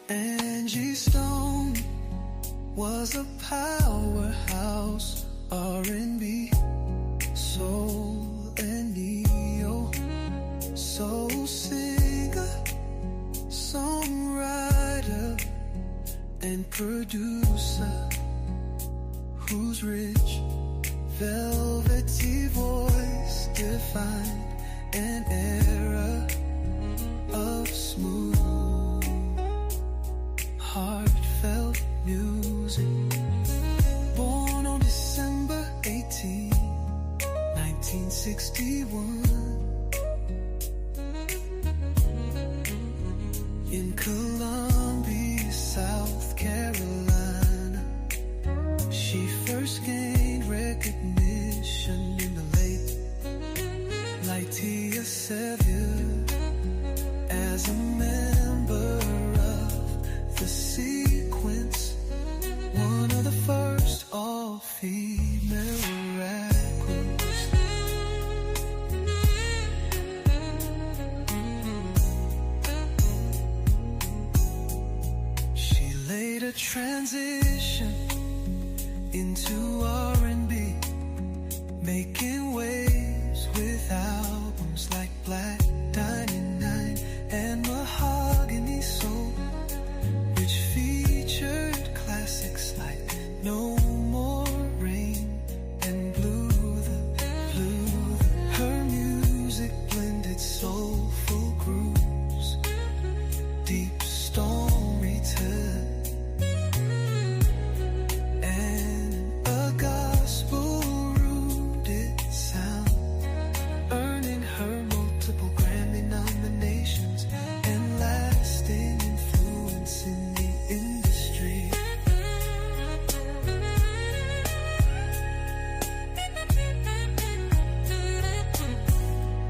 Angie Stone was a powerhouse, R&B, soul and neo, soul singer, songwriter and producer, whose rich velvety voice defined an era of smooth, heartfelt music. Born on December 18, 1961, in Columbia, South Carolina, she first gained recognition in the late Leethel as a member of the sequence, one of the first all-female rap groups. She later transitioned into R&B, making waves with albums like Black 99 and Mahogany Soul, which featured classics like No More Rain and Blue the Blue. Her music blended soulful grooves, deep storytelling, and a gospel-rooted sound, earning her multiple Grammy nominations and lasting influence in the industry.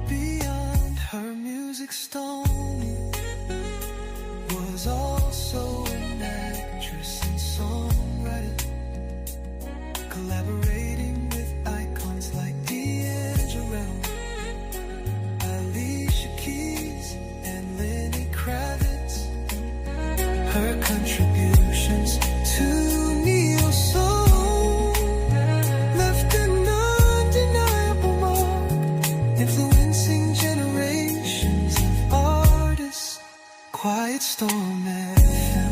Beyond her music, Stone was also an actress and songwriter, collaborating with icons like D'Angelo, Alicia Keys, and Lenny Kravitz. Her contributions to neo-soul left an undeniable mark, influencing generations of artists. Quiet Storm FM.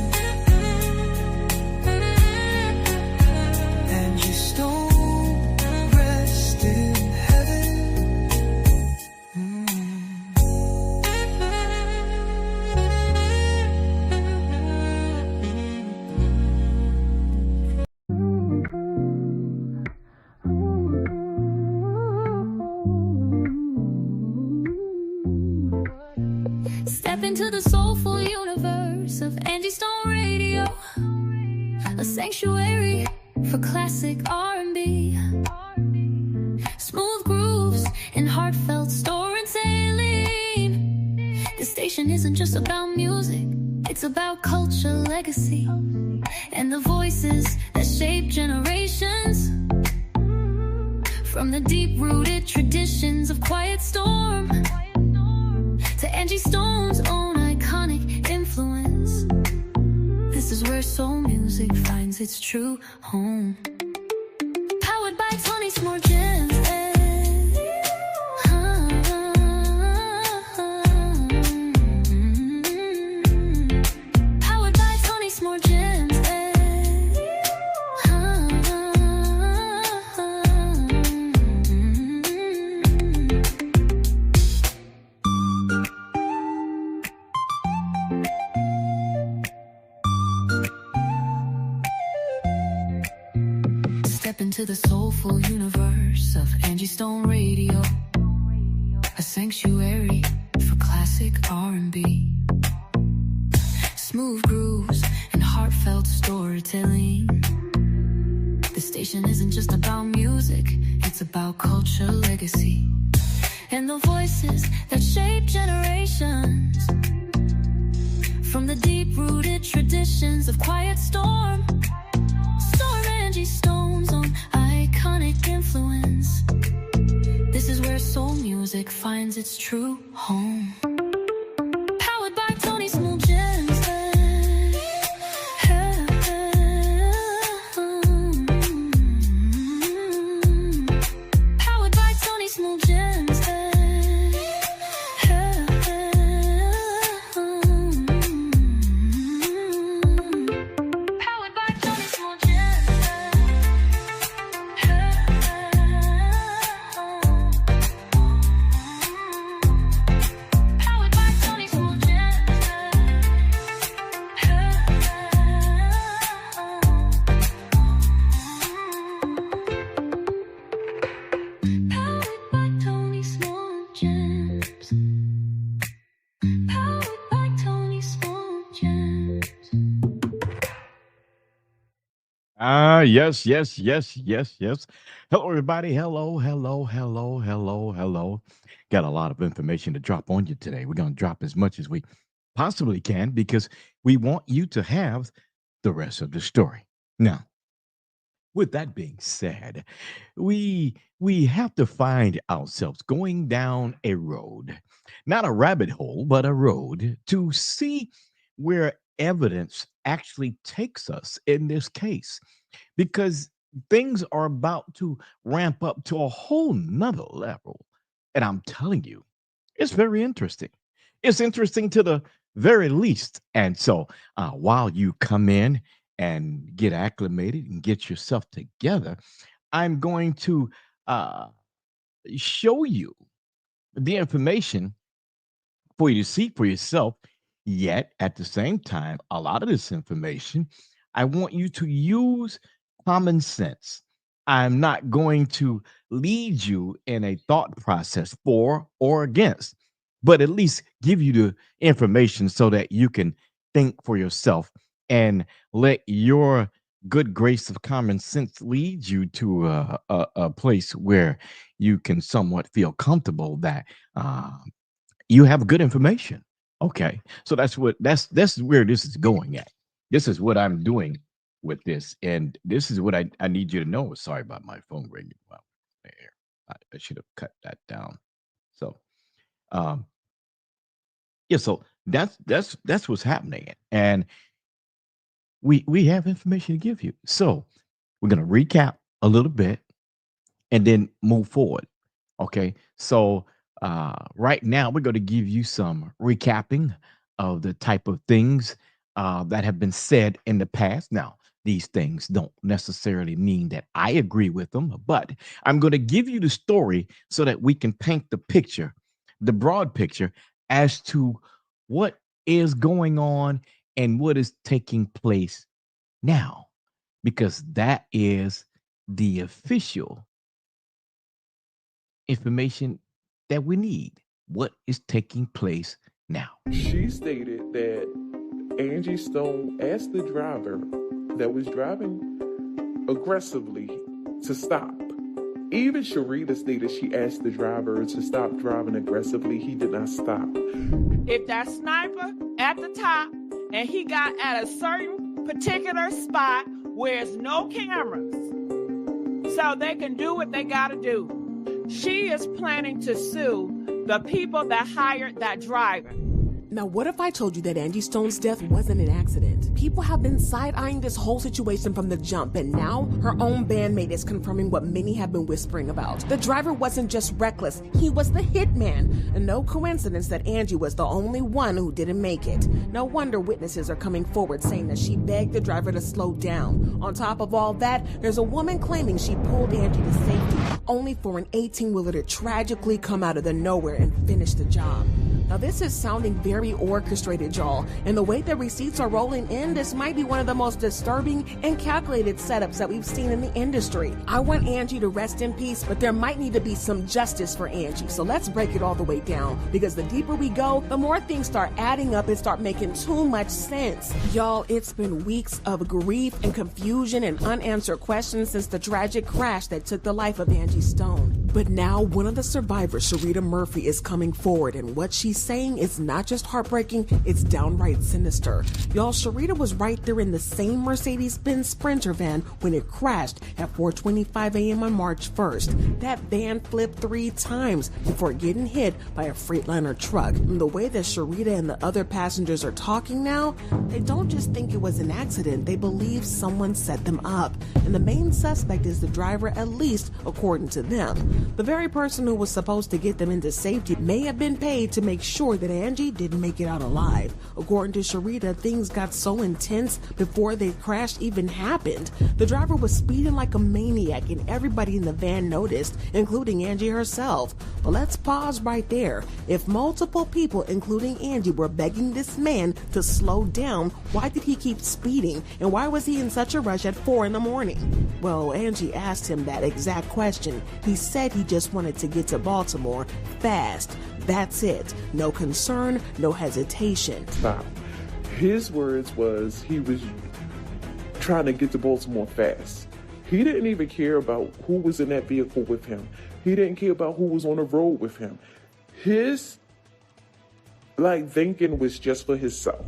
Angie Stone, rest in heaven. Step into the soulful universe of Angie Stone Radio, a sanctuary for classic R&B, smooth grooves and heartfelt storytelling. This station isn't just about music, it's about culture, legacy, and the voices that shape generations. From the deep-rooted traditions of Quiet Storm to Angie Stone's own iconic influence, this is where soul music finds its true home. Powered by Tony's More Gems. Powered by Tony's More Gems. Step into the soulful universe of Angie Stone Radio, a sanctuary for classic R&B, smooth grooves and heartfelt storytelling. The station isn't just about music, it's about culture, legacy, and the voices that shape generations. From the deep-rooted traditions of Quiet Storm, Angie Stone's on iconic influence. This is where soul music finds its true home. Powered by Tony Smooth Gems. Powered by Tony Smooth Gems. Yes, yes, yes, yes, yes. Hello, everybody. Hello, hello, hello, hello, hello. Got a lot of information to drop on you today. We're going to drop as much as we possibly can because we want you to have the rest of the story. Now, with that being said, we have to find ourselves going down a road, not a rabbit hole, but a road to see where evidence actually takes us in this case because things are about to ramp up to a whole nother level. And I'm telling you, it's very interesting. It's interesting to the very least. And so while you come in and get acclimated and get yourself together, I'm going to uh, show you the information for you to see for yourself. Yet at the same time, a lot of this information, I want you to use common sense. I'm not going to lead you in a thought process for or against, but at least give you the information so that you can think for yourself and let your good grace of common sense lead you to a place where you can somewhat feel comfortable that you have good information. Okay. So that's where this is going at. This is what I'm doing with this. And this is what I need you to know. Sorry about my phone ringing. Wow. There. I should have cut that down. So um yeah, so that's what's happening. And we have information to give you. So we're gonna recap a little bit and then move forward. Okay. So right now, we're going to give you some recapping of the type of things that have been said in the past. Now, these things don't necessarily mean that I agree with them, but I'm going to give you the story so that we can paint the picture, the broad picture, as to what is going on and what is taking place now, because that is the official information that we need. What is taking place now? She stated that Angie Stone asked the driver that was driving aggressively to stop. Even Sharita stated she asked the driver to stop driving aggressively. He did not stop. If that sniper at the top and he got at a certain particular spot where there's no cameras, so they can do what they got to do. She is planning to sue the people that hired that driver. Now, what if I told you that Angie Stone's death wasn't an accident? People have been side-eyeing this whole situation from the jump, and now her own bandmate is confirming what many have been whispering about. The driver wasn't just reckless, he was the hitman. And no coincidence that Angie was the only one who didn't make it. No wonder witnesses are coming forward saying that she begged the driver to slow down. On top of all that, there's a woman claiming she pulled Angie to safety, only for an 18-wheeler to tragically come out of the nowhere and finish the job. Now, this is sounding very orchestrated, y'all, and the way the receipts are rolling in, this might be one of the most disturbing and calculated setups that we've seen in the industry. I want Angie to rest in peace, but there might need to be some justice for Angie, so let's break it all the way down, because the deeper we go, the more things start adding up and start making too much sense. Y'all, it's been weeks of grief and confusion and unanswered questions since the tragic crash that took the life of Angie Stone. But now one of the survivors, Sharita Murphy, is coming forward, and what she's saying is not just heartbreaking, it's downright sinister. Y'all, Sharita was right there in the same Mercedes-Benz Sprinter van when it crashed at 4:25 a.m. on March 1st. That van flipped 3 times before getting hit by a Freightliner truck. And the way that Sharita and the other passengers are talking now, they don't just think it was an accident, they believe someone set them up. And the main suspect is the driver, at least according to them. The very person who was supposed to get them into safety may have been paid to make sure that Angie didn't make it out alive. According to Sharita, things got so intense before the crash even happened. The driver was speeding like a maniac and everybody in the van noticed, including Angie herself. But let's pause right there. If multiple people, including Angie, were begging this man to slow down, why did he keep speeding? And why was he in such a rush at 4 in the morning? Well, Angie asked him that exact question. He said he just wanted to get to Baltimore fast. That's it. No concern, no hesitation. Stop. His words was he was trying to get to Baltimore fast. He didn't even care about who was in that vehicle with him. He didn't care about who was on the road with him. His thinking was just for himself.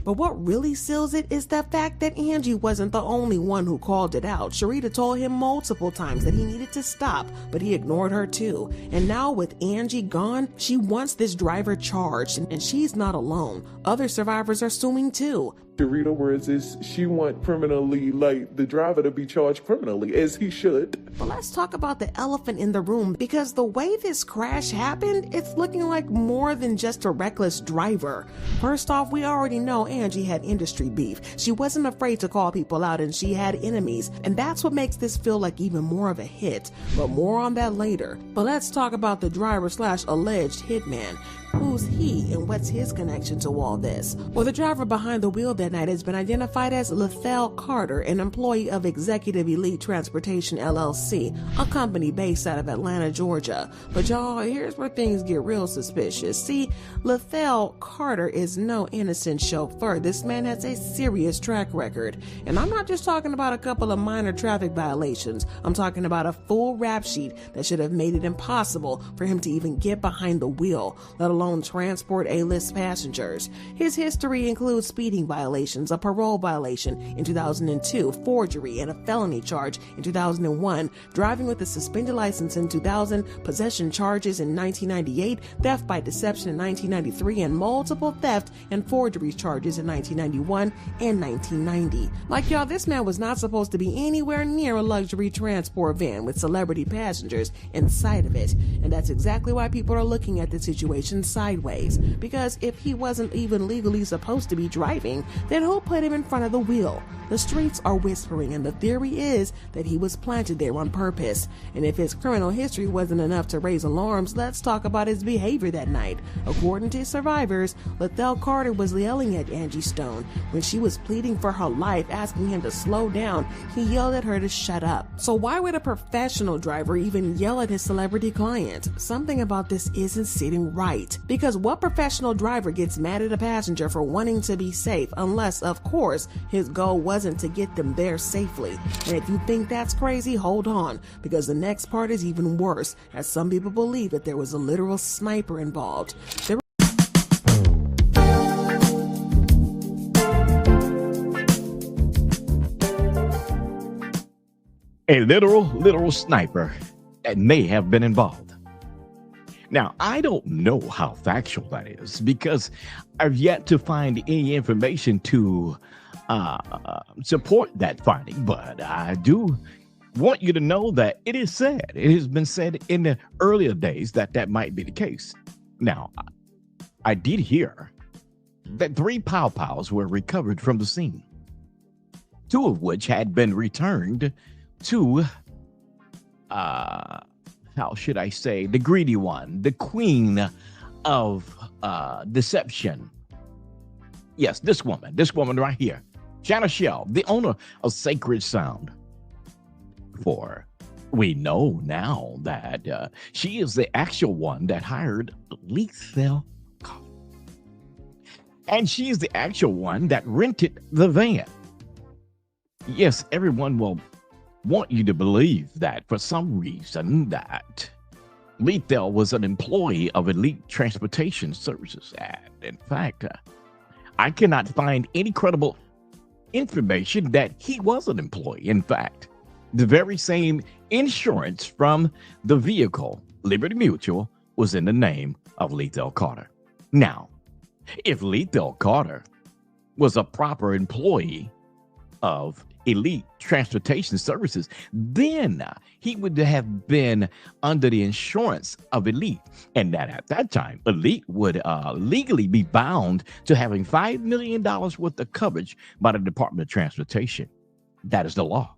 But what really seals it is the fact that Angie wasn't the only one who called it out. Sharita told him multiple times that he needed to stop, but he ignored her too. And now with Angie gone, she wants this driver charged, and she's not alone. Other survivors are suing too. Sharita words is she want criminally, the driver to be charged criminally, as he should. But let's talk about the elephant in the room, because the way this crash happened, it's looking like more than just a reckless driver. First off, we already know Angie had industry beef. She wasn't afraid to call people out, and she had enemies, and that's what makes this feel like even more of a hit. But more on that later. But let's talk about the driver/alleged hitman. Who's he and what's his connection to all this? Well, the driver behind the wheel that night has been identified as Leethel Carter, an employee of Executive Elite Transportation LLC, a company based out of Atlanta, Georgia. But y'all, here's where things get real suspicious. See, Leethel Carter is no innocent chauffeur. This man has a serious track record. And I'm not just talking about a couple of minor traffic violations. I'm talking about a full rap sheet that should have made it impossible for him to even get behind the wheel, let alone transport A-list passengers. His history includes speeding violations, a parole violation in 2002, forgery, and a felony charge in 2001, driving with a suspended license in 2000, possession charges in 1998, theft by deception in 1993, and multiple theft and forgery charges in 1991 and 1990. Like y'all, this man was not supposed to be anywhere near a luxury transport van with celebrity passengers inside of it. And that's exactly why people are looking at the situation sideways, because if he wasn't even legally supposed to be driving, then who put him in front of the wheel? The streets are whispering, and the theory is that he was planted there on purpose. And if his criminal history wasn't enough to raise alarms, let's talk about his behavior that night. According to survivors, Leethel Carter was yelling at Angie Stone. When she was pleading for her life, asking him to slow down, he yelled at her to shut up. So why would a professional driver even yell at his celebrity client? Something about this isn't sitting right. Because what professional driver gets mad at a passenger for wanting to be safe, unless, of course, his goal wasn't to get them there safely? And if you think that's crazy, hold on, because the next part is even worse, as some people believe that there was a literal sniper involved. A literal sniper that may have been involved. Now, I don't know how factual that is, because I've yet to find any information to support that finding, but I do want you to know that it is said, it has been said in the earlier days that might be the case. Now, I did hear that 3 pow-pows were recovered from the scene, 2 of which had been returned to, how should I say, the greedy one, the queen of deception. Yes, this woman right here, Shanna Shell, the owner of Sacred Sound. For we know now that she is the actual one that hired Leethel, and she is the actual one that rented the van. Yes, everyone will want you to believe that for some reason that Leethel was an employee of Elite Transportation Services. And in fact, I cannot find any credible information that he was an employee. In fact, the very same insurance from the vehicle, Liberty Mutual, was in the name of Leethel Carter. Now, if Leethel Carter was a proper employee of Elite Transportation Services, then he would have been under the insurance of Elite. And that at that time, Elite would legally be bound to having $5 million worth of coverage by the Department of Transportation. That is the law.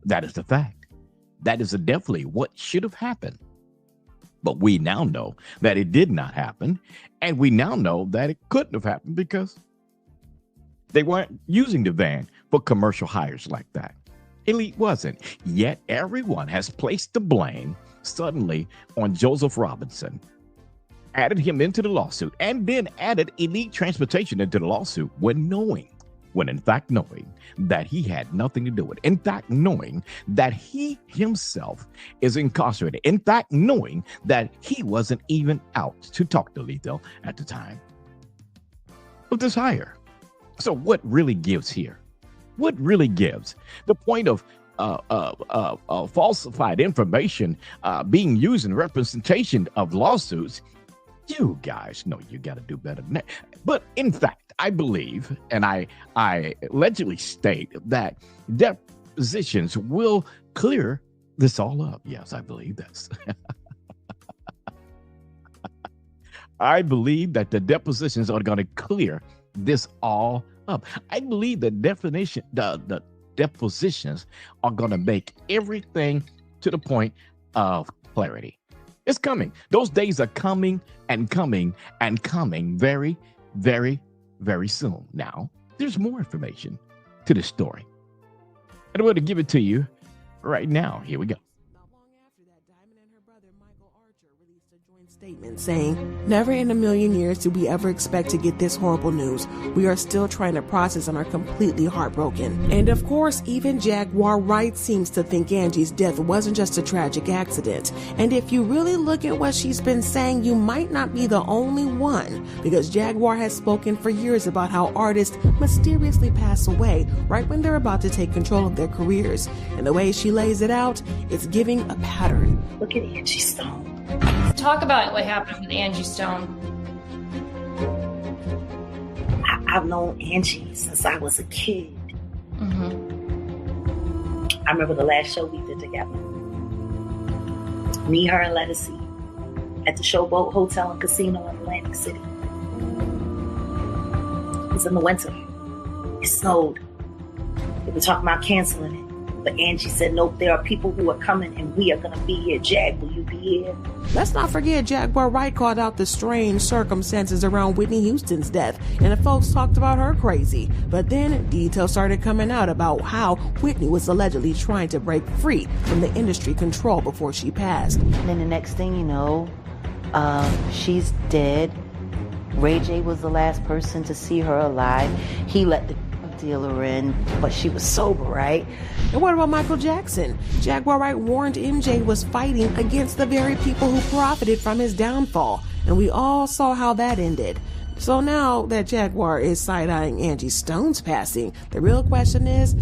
That is the fact. That is definitely what should have happened. But we now know that it did not happen. And we now know that it couldn't have happened because they weren't using the van for commercial hires like that. Elite wasn't. Yet everyone has placed the blame suddenly on Joseph Robinson, added him into the lawsuit, and then added Elite Transportation into the lawsuit when in fact knowing that he had nothing to do with it. In fact, knowing that he himself is incarcerated. In fact, knowing that he wasn't even out to talk to Leethel at the time of this hire. So what really gives here? What really gives? The point of falsified information being used in representation of lawsuits. You guys know you got to do better than that. But in fact, I believe, and I allegedly state that depositions will clear this all up. Yes, I believe this. I believe that the depositions are going to clear this all up. I believe the depositions are going to make everything to the point of clarity. It's coming. Those days are coming and coming and coming very, very, very soon. Now, there's more information to the story, and I'm going to give it to you right now. Here we go. Statement saying, "Never in a million years did we ever expect to get this horrible news. We are still trying to process and are completely heartbroken." And of course, even Jaguar Wright seems to think Angie's death wasn't just a tragic accident. And if you really look at what she's been saying, you might not be the only one, because Jaguar has spoken for years about how artists mysteriously pass away right when they're about to take control of their careers. And the way she lays it out, it's giving a pattern. Look at Angie Stone. Talk about what happened with Angie Stone. I've known Angie since I was a kid. Mm-hmm. I remember the last show we did together. Me, her, and Lettucey at the Showboat Hotel and Casino in Atlantic City. It was in the winter. It snowed. They were talking about canceling it. But Angie said, nope, there are people who are coming and we are going to be here. Jag, will you be here? Let's not forget Jaguar Wright called out the strange circumstances around Whitney Houston's death, and the folks talked about her crazy. But then details started coming out about how Whitney was allegedly trying to break free from the industry control before she passed. And then the next thing you know, she's dead. Ray J was the last person to see her alive. He let the dealer in, but she was sober, right? And what about Michael Jackson? Jaguar Wright warned MJ was fighting against the very people who profited from his downfall, and we all saw how that ended. So now that Jaguar is side-eyeing Angie Stone's passing, the real question is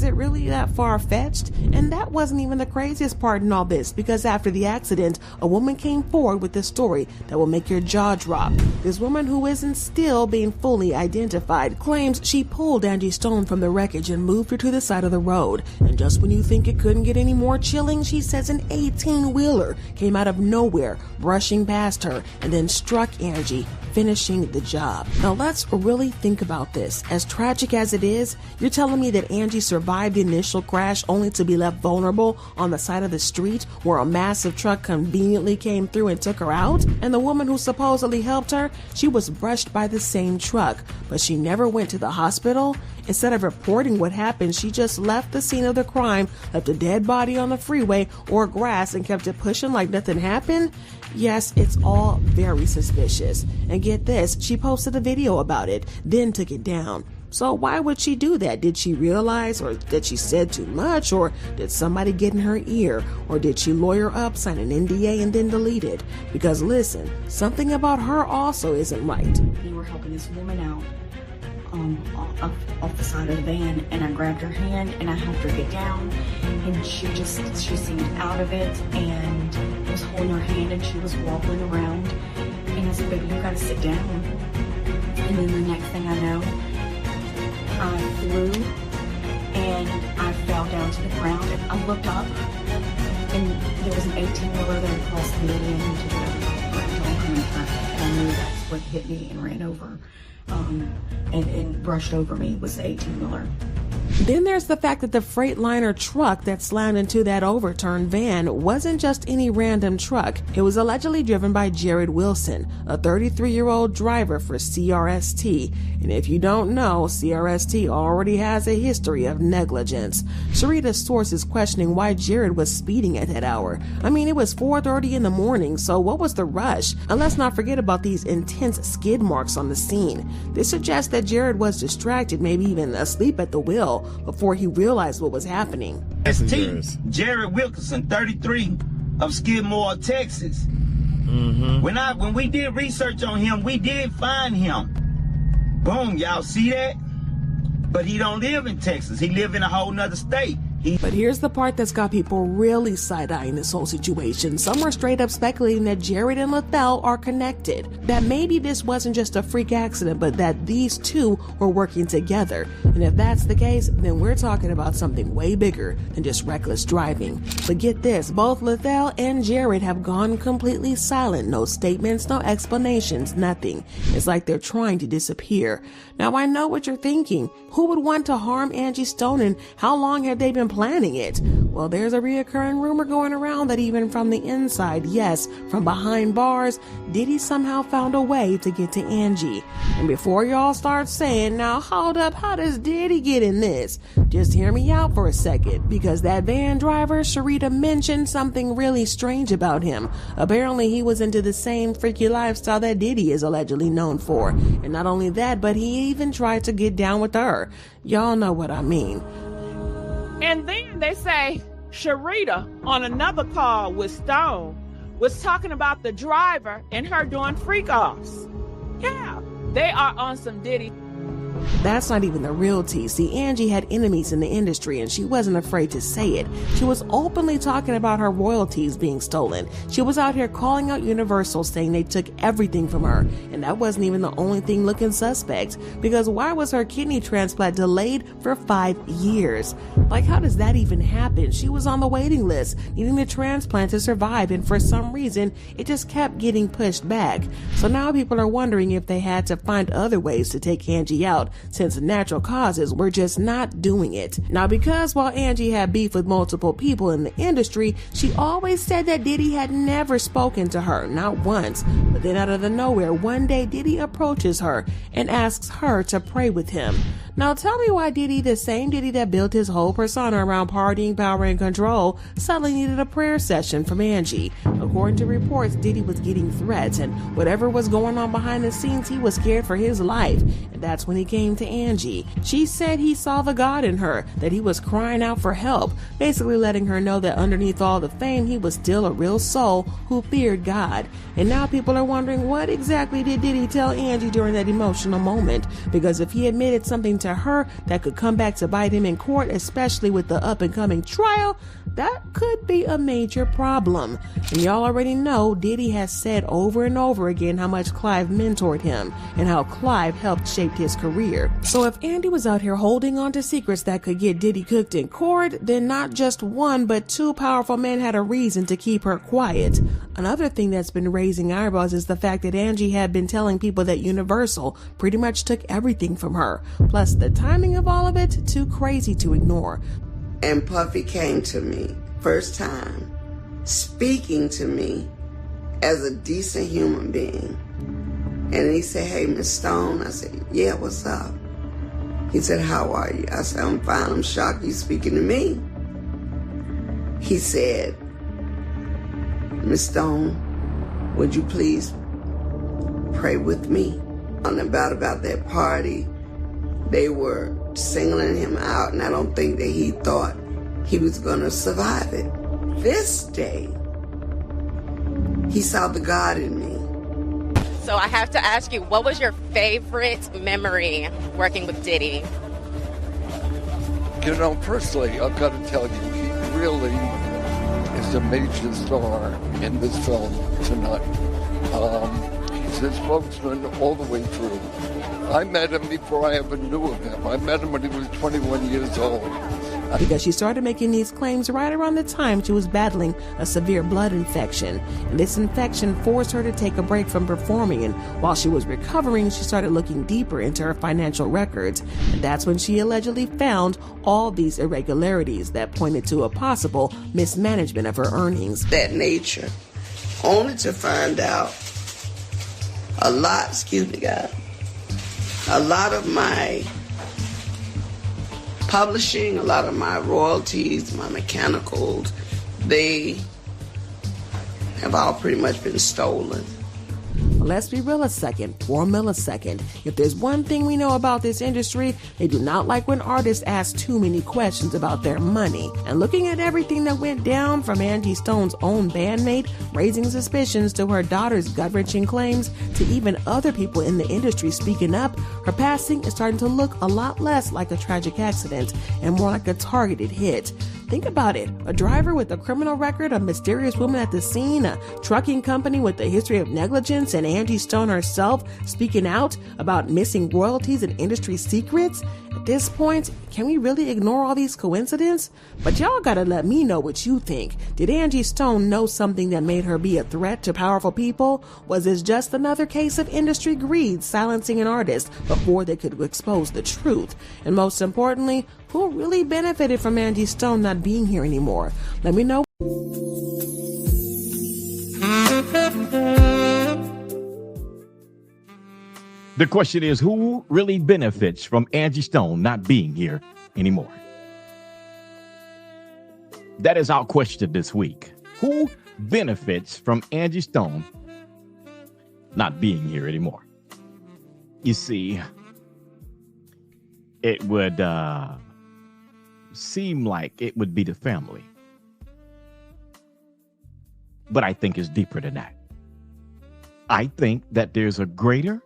it really that far-fetched? And that wasn't even the craziest part in all this, because after the accident, a woman came forward with a story that will make your jaw drop. This woman, who isn't still being fully identified, claims she pulled Angie Stone from the wreckage and moved her to the side of the road. And just when you think it couldn't get any more chilling, she says an 18-wheeler came out of nowhere, brushing past her, and then struck Angie, finishing the job. Now let's really think about this. As tragic as it is, you're telling me that Angie survived the initial crash only to be left vulnerable on the side of the street where a massive truck conveniently came through and took her out? And the woman who supposedly helped her, she was brushed by the same truck, but she never went to the hospital? Instead of reporting what happened, she just left the scene of the crime, left a dead body on the freeway or grass, and kept it pushing like nothing happened? Yes, it's all very suspicious. And get this, she posted a video about it, then took it down. So why would she do that? Did she realize, or that she said too much, or did somebody get in her ear, or did she lawyer up, sign an NDA, and then delete it? Because listen, something about her also isn't right. We were helping this woman out off the side of the van, and I grabbed her hand and I helped her get down, and she seemed out of it and was holding her hand and she was wobbling around, and I said, baby, you gotta sit down. And then the next thing I know, I flew and I fell down to the ground, and I looked up and there was an 18-wheeler that had crossed the median into the oncoming traffic, and I knew that's what hit me and ran over and brushed over me was the 18-wheeler. Then there's the fact that the Freightliner truck that slammed into that overturned van wasn't just any random truck. It was allegedly driven by Jared Wilson, a 33-year-old driver for CRST. And if you don't know, CRST already has a history of negligence. Sharita's source is questioning why Jared was speeding at that hour. I mean, it was 4:30 in the morning, so what was the rush? And let's not forget about these intense skid marks on the scene. This suggests that Jared was distracted, maybe even asleep at the wheel, before he realized what was happening. ST, Jared Wilkinson, 33, of Skidmore, Texas. When we did research on him, we did find him. Boom, y'all see that? But he don't live in Texas. He live in a whole nother state. But here's the part that's got people really side-eyeing this whole situation. Some are straight up speculating that Jared and Leethel are connected. That maybe this wasn't just a freak accident, but that these two were working together. And if that's the case, then we're talking about something way bigger than just reckless driving. But get this, both Leethel and Jared have gone completely silent. No statements, no explanations, nothing. It's like they're trying to disappear. Now I know what you're thinking. Who would want to harm Angie Stone, and how long have they been planning it? Well, there's a reoccurring rumor going around that even from the inside, yes, from behind bars, Diddy somehow found a way to get to Angie. And before y'all start saying, now hold up, how does Diddy get in this? Just hear me out for a second, because that van driver, Sharita, mentioned something really strange about him. Apparently he was into the same freaky lifestyle that Diddy is allegedly known for. And not only that, but he even tried to get down with her. Y'all know what I mean. And then they say Sharita on another call with Stone was talking about the driver and her doing freak-offs. Yeah, they are on some Diddy. That's not even the real tea. See, Angie had enemies in the industry and she wasn't afraid to say it. She was openly talking about her royalties being stolen. She was out here calling out Universal, saying they took everything from her. And that wasn't even the only thing looking suspect, because why was her kidney transplant delayed for 5 years? Like, how does that even happen? She was on the waiting list, needing the transplant to survive, and for some reason, it just kept getting pushed back. So now people are wondering if they had to find other ways to take Angie out, since natural causes were just not doing it. Now, because while Angie had beef with multiple people in the industry, she always said that Diddy had never spoken to her, not once. But then out of the nowhere, one day Diddy approaches her and asks her to pray with him. Now tell me why Diddy, the same Diddy that built his whole persona around partying, power, and control, suddenly needed a prayer session from Angie. According to reports, Diddy was getting threats, and whatever was going on behind the scenes, he was scared for his life. And that's when he came to Angie. She said he saw the God in her, that he was crying out for help, basically letting her know that underneath all the fame, he was still a real soul who feared God. And now people are wondering, what exactly did Diddy tell Angie during that emotional moment? Because if he admitted something to her that could come back to bite him in court, especially with the up-and-coming trial, that could be a major problem. And y'all already know Diddy has said over and over again how much Clive mentored him and how Clive helped shape his career. So if Andy was out here holding on to secrets that could get Diddy cooked in court, then not just one but two powerful men had a reason to keep her quiet. Another thing that's been raising eyebrows is the fact that Angie had been telling people that Universal pretty much took everything from her. Plus, the timing of all of it, too crazy to ignore. And Puffy came to me, first time, speaking to me as a decent human being. And he said, hey, Miss Stone. I said, yeah, what's up? He said, how are you? I said, I'm fine. I'm shocked you speaking to me. He said, Miss Stone, would you please pray with me about that party They were singling him out, and I don't think that he thought he was going to survive it. This day, he saw the God in me. So I have to ask you, what was your favorite memory working with Diddy? You know, personally, I've got to tell you, he really is a major star in this film tonight. He's his spokesman all the way through. I met him before I ever knew of him. I met him when he was 21 years old. Because she started making these claims right around the time she was battling a severe blood infection. And this infection forced her to take a break from performing. And while she was recovering, she started looking deeper into her financial records. And that's when she allegedly found all these irregularities that pointed to a possible mismanagement of her earnings. That nature, only to find out a lot of my publishing, a lot of my royalties, my mechanicals, they have all pretty much been stolen. Let's be real a second, for a millisecond. If there's one thing we know about this industry, they do not like when artists ask too many questions about their money. And looking at everything that went down, from Angie Stone's own bandmate raising suspicions to her daughter's gut-wrenching claims to even other people in the industry speaking up, her passing is starting to look a lot less like a tragic accident and more like a targeted hit. Think about it. A driver with a criminal record, a mysterious woman at the scene, a trucking company with a history of negligence, and Angie Stone herself speaking out about missing royalties and industry secrets. At this point, can we really ignore all these coincidences? But y'all gotta let me know what you think. Did Angie Stone know something that made her be a threat to powerful people? Was this just another case of industry greed silencing an artist before they could expose the truth? And most importantly, who really benefited from Angie Stone not being here anymore? Let me know. The question is, who really benefits from Angie Stone not being here anymore? That is our question this week. Who benefits from Angie Stone not being here anymore? You see, it would seem like it would be the family. But I think it's deeper than that. I think that there's a greater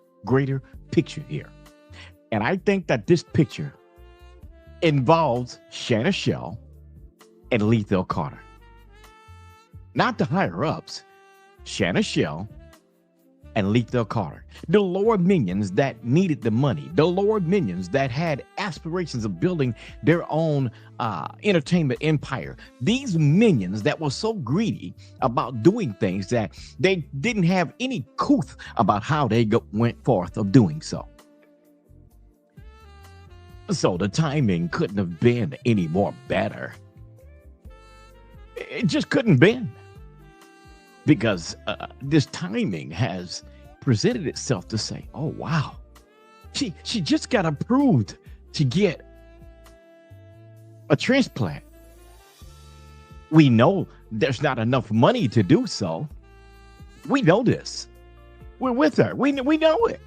picture here. And I think that this picture involves Shanna Shell and Leethel Carter. Not the higher-ups, Shanna Shell and Leethel Carter. The lower minions that needed the money. The lower minions that had aspirations of building their own entertainment empire. These minions that were so greedy about doing things that they didn't have any couth about how they went forth of doing so. So the timing couldn't have been any more better. It just couldn't been. Because this timing has presented itself to say, oh, wow, she just got approved to get a transplant. We know there's not enough money to do so. We know this. We're with her. We know it.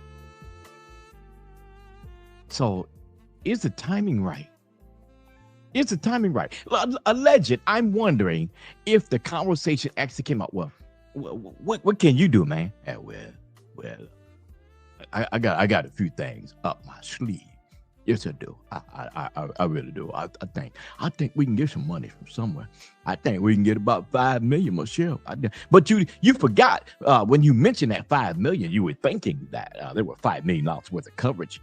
So is the timing right? Is the timing right? Alleged, I'm wondering if the conversation actually came out, well, what can you do, man? Well, I got a few things up my sleeve. Yes, I do. I really do. I think we can get some money from somewhere. I think we can get about $5 million, Michelle. But you forgot when you mentioned that $5 million, you were thinking that there were $5 million worth of coverage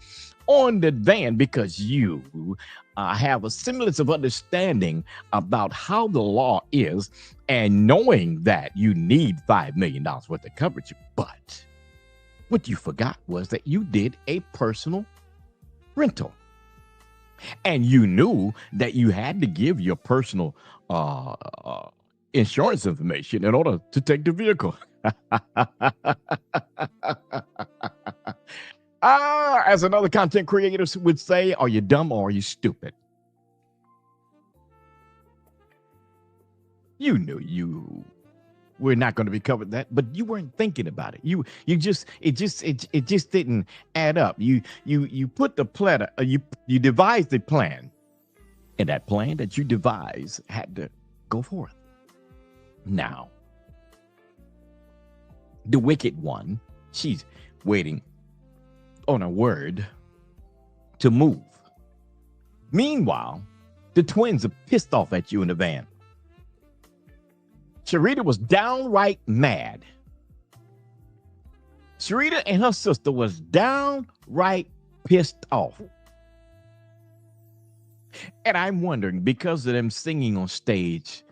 on the van because you have a semblance of understanding about how the law is and knowing that you need $5 million worth of coverage. But what you forgot was that you did a personal rental. And you knew that you had to give your personal insurance information in order to take the vehicle. As another content creator would say, are you dumb or are you stupid? You knew you we're not going to recover that, but you weren't thinking about it. It just didn't add up. You put the plan, you devised the plan, and that plan that you devised had to go forth. Now, the wicked one, she's waiting on a word to move. Meanwhile, the twins are pissed off at you in the van. Sharita was downright mad. Sharita and her sister was downright pissed off. And I'm wondering, because of them singing on stage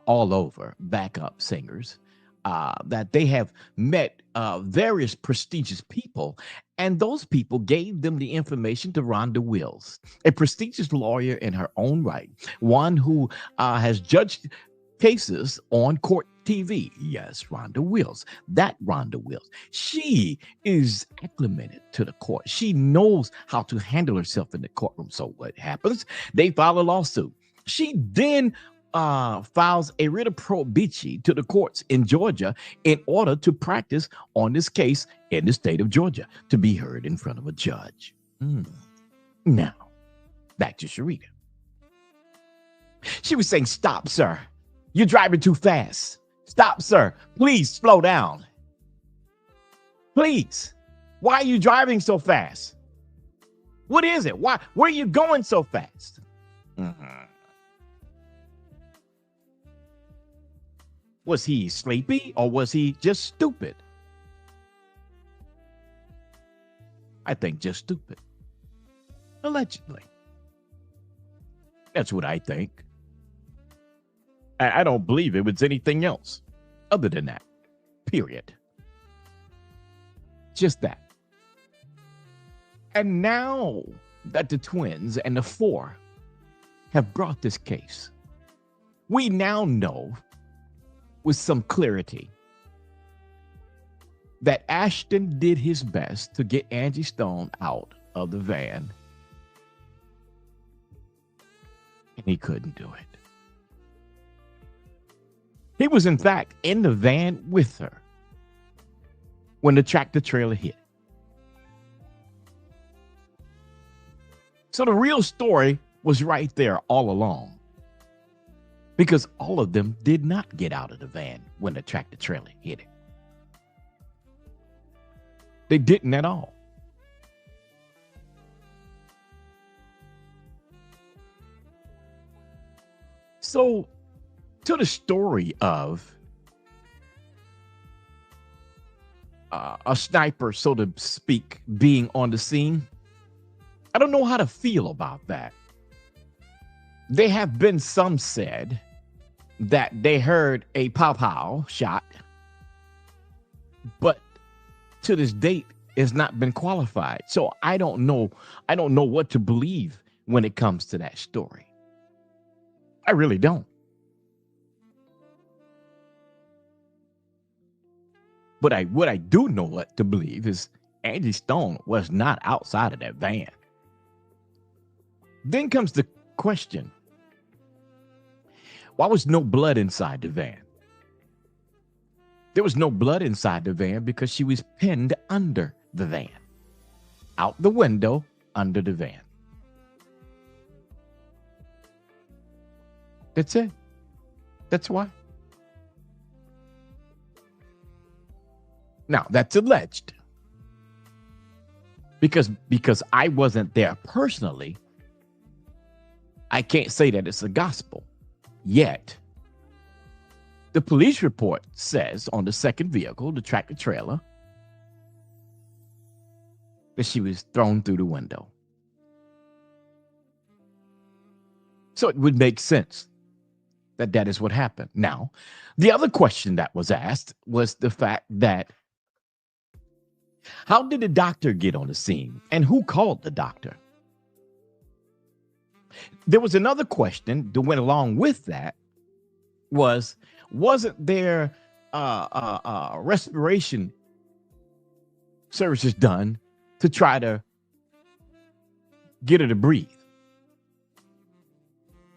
all over, backup singers, that they have met various prestigious people, and those people gave them the information to Rhonda Wills, a prestigious lawyer in her own right, one who has judged cases on court TV. Yes, Rhonda Wills. That Rhonda Wills. She is acclimated to the court. She knows how to handle herself in the courtroom. So what happens? They file a lawsuit. She then files a writ of prohibition to the courts in Georgia in order to practice on this case in the state of Georgia to be heard in front of a judge. Now, back to Sharita. She was saying, "Stop, sir. You're driving too fast. Stop, sir. Please slow down. Please. Why are you driving so fast? What is it? Where are you going so fast?" Was he sleepy or was he just stupid? I think just stupid. Allegedly. That's what I think. I don't believe it was anything else other than that. Period. Just that. And now that the twins and the four have brought this case, we now know with some clarity that Ashton did his best to get Angie Stone out of the van, and he couldn't do it. He was, in fact, in the van with her when the tractor trailer hit. So the real story was right there all along, because all of them did not get out of the van when the tractor trailer hit it. They didn't at all. So, to the story of a sniper, so to speak, being on the scene, I don't know how to feel about that. There have been some said that they heard a pow-pow shot, but to this date has not been qualified. So I don't know what to believe when it comes to that story. I really don't. But what I do know what to believe is Angie Stone was not outside of that van. Then comes the question, why was no blood inside the van? There was no blood inside the van because she was pinned under the van, out the window, under the van. That's it. That's why. Now, that's alleged. Because I wasn't there personally, I can't say that it's a gospel. Yet, the police report says on the second vehicle, the tractor trailer, that she was thrown through the window. So it would make sense that that is what happened. Now, the other question that was asked was the fact that how did the doctor get on the scene and who called the doctor? There was another question that went along with that wasn't there respiration services done to try to get her to breathe?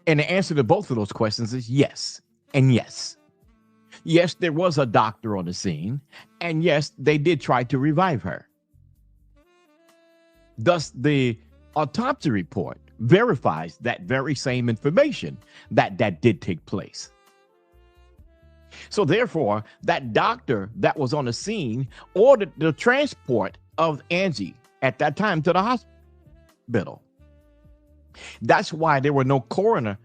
And the answer to both of those questions is yes and yes. Yes, there was a doctor on the scene, and yes, they did try to revive her. Thus, the autopsy report verifies that very same information that did take place. So therefore, that doctor that was on the scene ordered the transport of Angie at that time to the hospital. That's why there were no coroner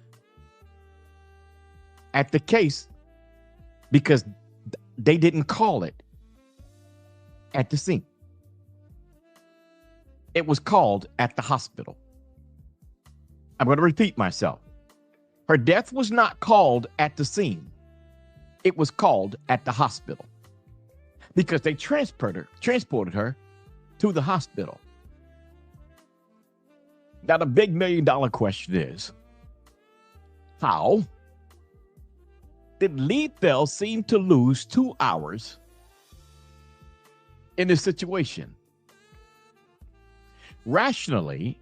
at the case, because they didn't call it at the scene. It was called at the hospital. I'm going to repeat myself. Her death was not called at the scene. It was called at the hospital because they transported her to the hospital. Now, the big $1 million question is, how did Leethel seem to lose 2 hours in this situation? Rationally,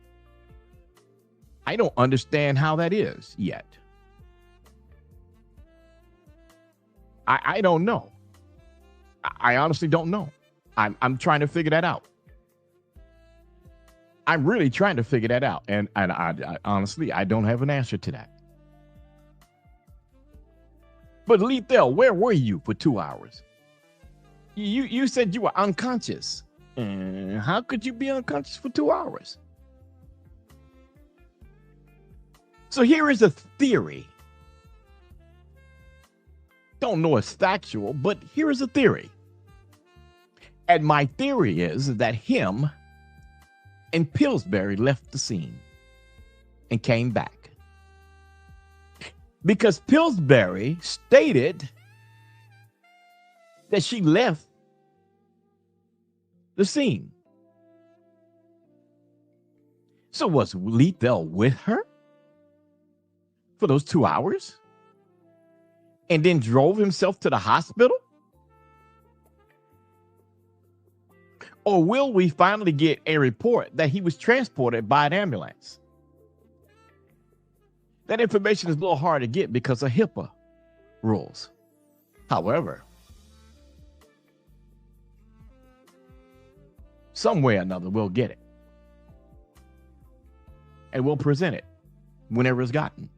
I don't understand how that is yet. I don't know. I honestly don't know. I'm trying to figure that out. I'm really trying to figure that out. And I honestly, I don't have an answer to that. But Leethel, where were you for 2 hours? You said you were unconscious. How could you be unconscious for 2 hours? So here is a theory. Don't know it's factual, but here is a theory. And my theory is that him and Pillsbury left the scene and came back. Because Pillsbury stated that she left the scene. So was Leethel with her for those 2 hours and then drove himself to the hospital? Or will we finally get a report that he was transported by an ambulance? That information is a little hard to get because of HIPAA rules. However, some way or another, we'll get it. And we'll present it whenever it's gotten.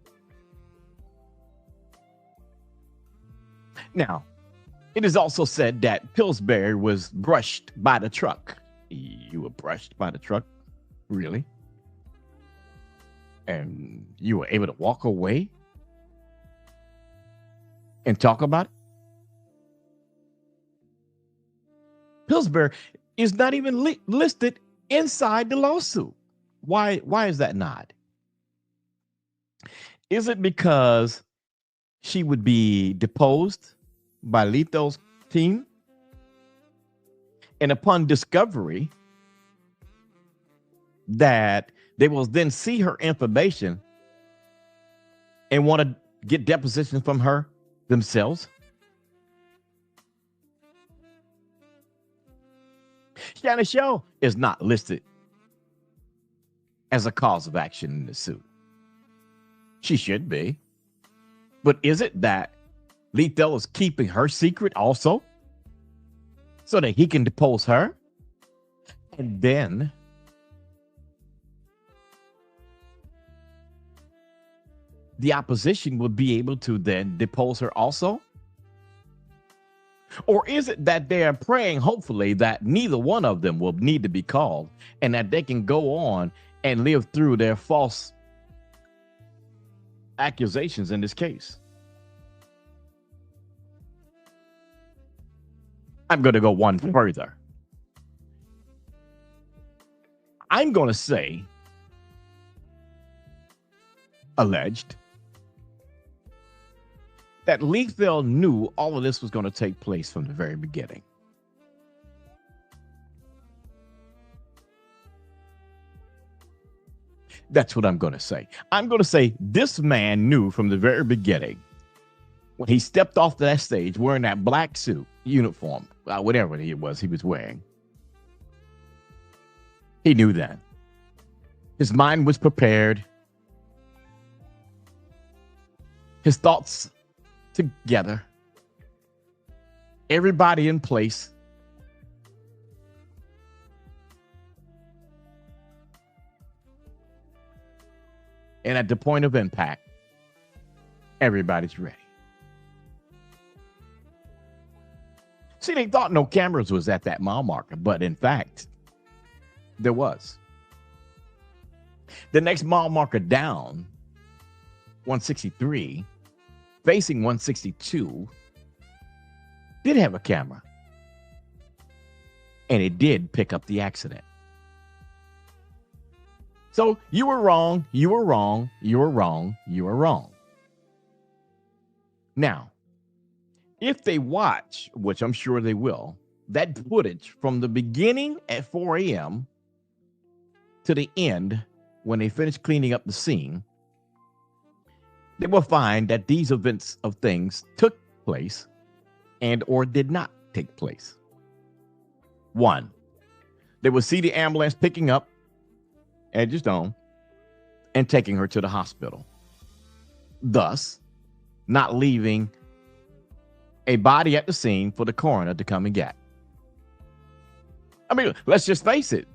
Now, it is also said that Pillsbury was brushed by the truck. You were brushed by the truck? Really? And you were able to walk away and talk about it? Pillsbury is not even listed inside the lawsuit. Why is that not? Is it because she would be deposed by Leethel's team? And upon discovery that they will then see her information and want to get depositions from her themselves? Shannon Show is not listed as a cause of action in the suit. She should be. But is it that Leethel is keeping her secret also so that he can depose her? And then the opposition will be able to then depose her also? Or is it that they are praying, hopefully, that neither one of them will need to be called and that they can go on and live through their false accusations in this case? I'm going to go one further. I'm going to say, alleged, that Leethel knew all of this was going to take place from the very beginning. That's what I'm going to say. I'm going to say this man knew from the very beginning when he stepped off that stage wearing that black suit, uniform, whatever it was he was wearing. He knew that. His mind was prepared. His thoughts together. everybody in place. And at the point of impact, everybody's ready. See, they thought no cameras was at that mile marker, but in fact, there was. The next mile marker down, 163, facing 162, did have a camera. And it did pick up the accident. So you were wrong, you were wrong, you were wrong, you were wrong. Now, if they watch, which I'm sure they will, that footage from the beginning at 4 a.m. to the end when they finish cleaning up the scene, they will find that these events of things took place and or did not take place. One, they will see the ambulance picking up Angie Stone and taking her to the hospital, thus not leaving a body at the scene for the coroner to come and get. I mean, let's just face it,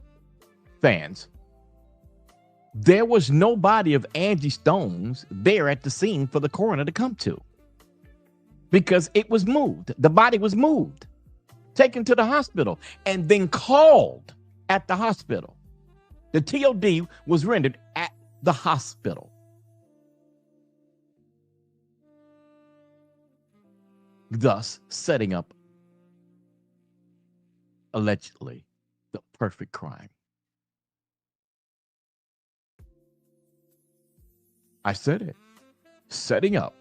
fans. There was no body of Angie Stone's there at the scene for the coroner to come to because it was moved. The body was moved, taken to the hospital, and then called at the hospital. The TOD was rendered at the hospital. Thus setting up, allegedly, the perfect crime. I said it. Setting up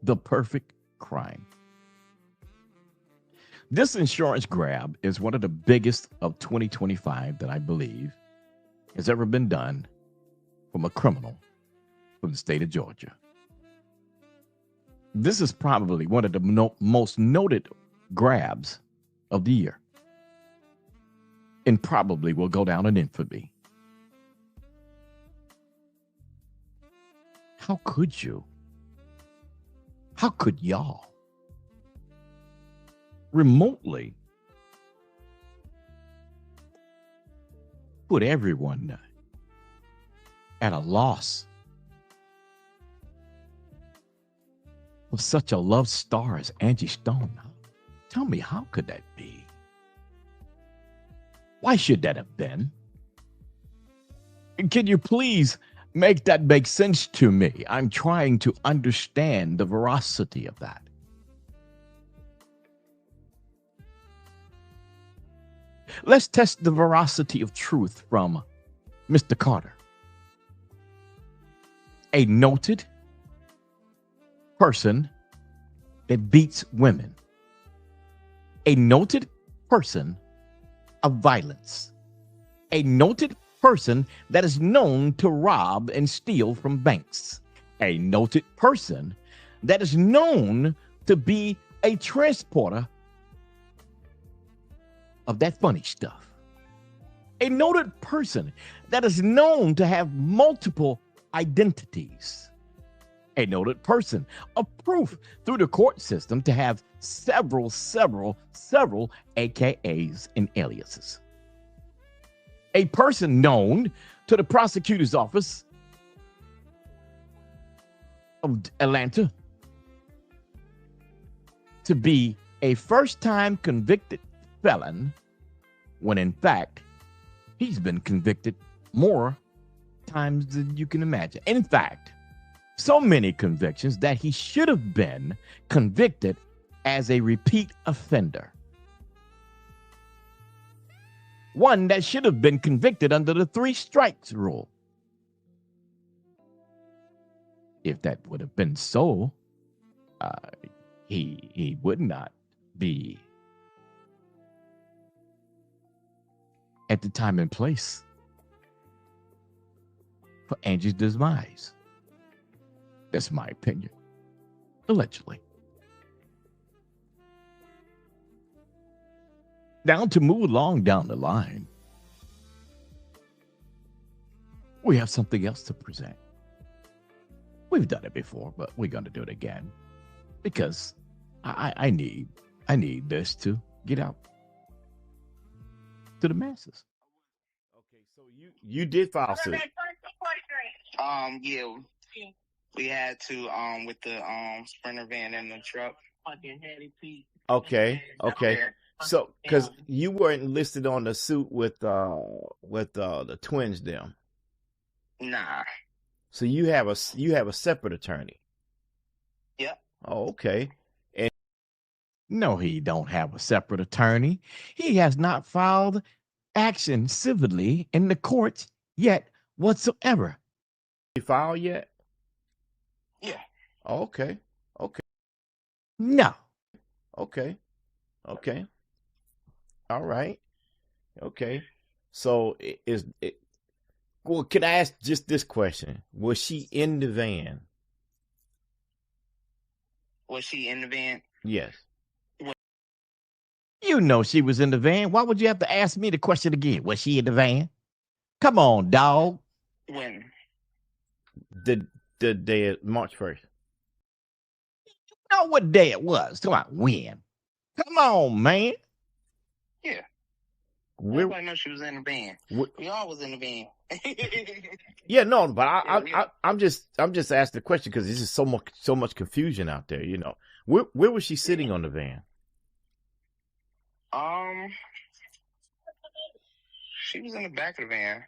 the perfect crime. This insurance grab is one of the biggest of 2025 that I believe has ever been done from a criminal from the state of Georgia. This is probably one of the most noted grabs of the year and probably will go down in infamy. How could you? How could y'all remotely put everyone at a loss of such a love star as Angie Stone? Tell me, how could that be? Why should that have been? Can you please make that make sense to me? I'm trying to understand the veracity of that. Let's test the veracity of truth from Mr. Carter, a noted person that beats women, a noted person of violence, a noted person that is known to rob and steal from banks, a noted person that is known to be a transporter of that funny stuff, a noted person that is known to have multiple identities, a noted person of proof through the court system to have several AKAs and aliases, a person known to the prosecutor's office of Atlanta to be a first-time convicted felon, when in fact he's been convicted more times than you can imagine. In fact, so many convictions that he should have been convicted as a repeat offender. One that should have been convicted under the 3 strikes rule. If that would have been so, he would not be at the time and place for Angie's demise. That's my opinion. Allegedly. Now, to move along down the line, we have something else to present. We've done it before, but we're going to do it again because I need I need this to get out to the masses. Okay, so you did file suit. Yeah, we had to with the Sprinter van and the truck. Okay. So, because you weren't listed on the suit with the twins, them. Nah. So you have a separate attorney. Yep. Oh, okay. And no, he don't have a separate attorney. He has not filed action civilly in the courts yet whatsoever. You filed yet? Yeah. Oh, okay. No. Okay. All right. Okay. So well, can I ask just this question? Was she in the van? Was she in the van? Yes. You know she was in the van. Why would you have to ask me the question again? Was she in the van? Come on, dog. When? The day of March 1st. You know what day it was. Come on, when? Come on, man. Yeah. Everybody knows she was in the van. We all was in the van. Yeah, no, but I'm just asking the question because this is so much confusion out there. You know, where was she sitting on the van? She was in the back of the van.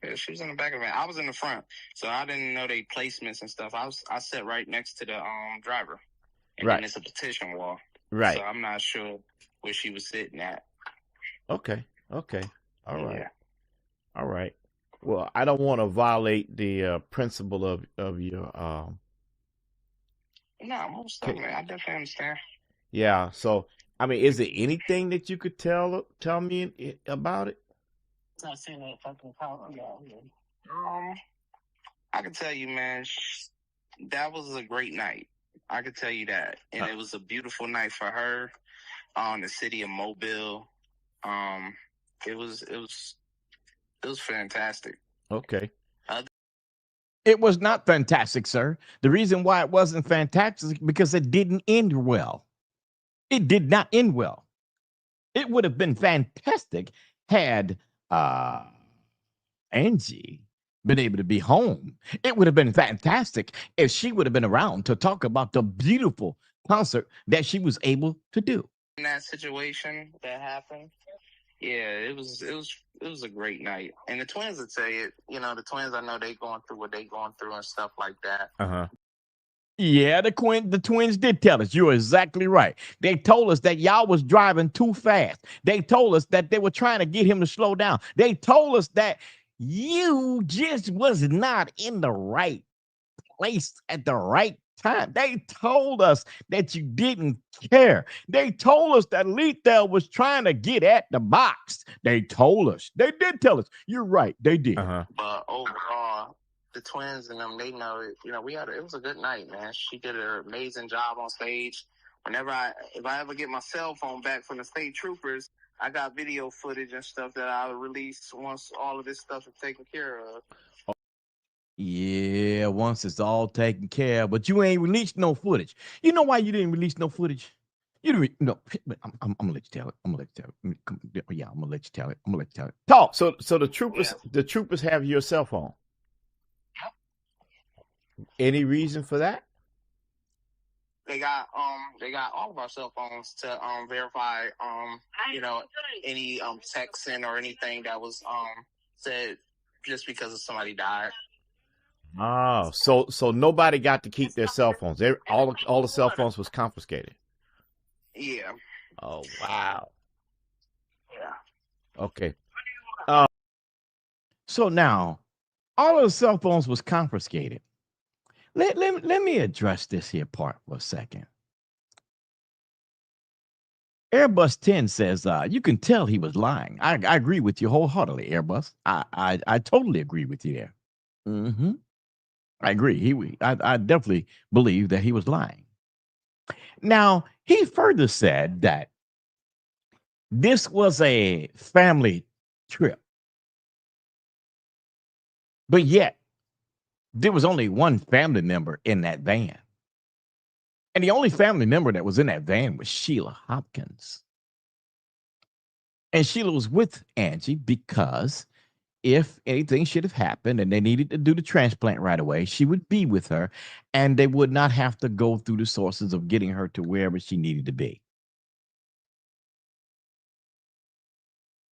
Yeah, she was in the back of the van. I was in the front, so I didn't know they placements and stuff. I sat right next to the driver, and then it's a petition wall. Right. So I'm not sure where she was sitting at. Okay. All right. Well, I don't want to violate the principle of your No, most definitely. I definitely understand. Yeah. So, I mean, is there anything that you could tell me about it? Not saying that fucking I can tell you, man, that was a great night. I can tell you that, and it was a beautiful night for her. The city of Mobile. It was fantastic. Okay. It was not fantastic, sir. The reason why it wasn't fantastic is because it didn't end well. It did not end well. It would have been fantastic had Angie been able to be home. It would have been fantastic if she would have been around to talk about the beautiful concert that she was able to do. In that situation that happened, yeah, it was a great night. And the twins would say it. You know, the twins, I know they going through what they going through and stuff like that. Yeah, the twins did tell us. You're exactly right. They told us that y'all was driving too fast. They told us that they were trying to get him to slow down. They told us that you just was not in the right place at the right time. They told us that you didn't care. They told us that Leethel was trying to get at the box. They told us. They did tell us. You're right. They did. But overall, the twins and them, they know it. You know, it was a good night, man. She did an amazing job on stage. If I ever get my cell phone back from the state troopers, I got video footage and stuff that I'll release once all of this stuff is taken care of. Yeah, once it's all taken care of, but you ain't released no footage. You know why you didn't release no footage? You didn't. No, I'm gonna let you tell it. I'm gonna let you tell it. Yeah, I'm gonna let you tell it. I'm gonna let you tell it. Talk. So the troopers have your cell phone. Any reason for that? They got all of our cell phones to verify you know, any texting or anything that was said just because of somebody died. Oh, so nobody got to keep their cell phones. All the cell phones was confiscated. Yeah. Oh wow. Yeah. Okay. So now, all of the cell phones was confiscated. Let me address this here part for a second. Airbus 10 says, you can tell he was lying. I agree with you wholeheartedly, Airbus. I totally agree with you there. I agree. I definitely believe that he was lying. Now, he further said that this was a family trip. But yet, there was only one family member in that van. And the only family member that was in that van was Sheila Hopkins. And Sheila was with Angie because if anything should have happened and they needed to do the transplant right away, she would be with her and they would not have to go through the sources of getting her to wherever she needed to be.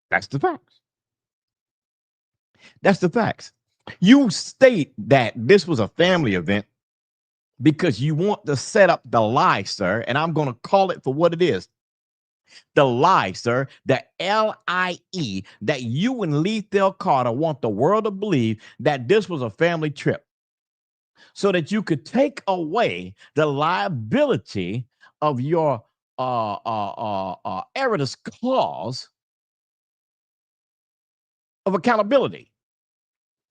That's the facts. That's the facts. You state that this was a family event because you want to set up the lie, sir, and I'm going to call it for what it is. The lie, sir, the LIE, that you and Leethel Carter want the world to believe that this was a family trip so that you could take away the liability of your eritus clause of accountability.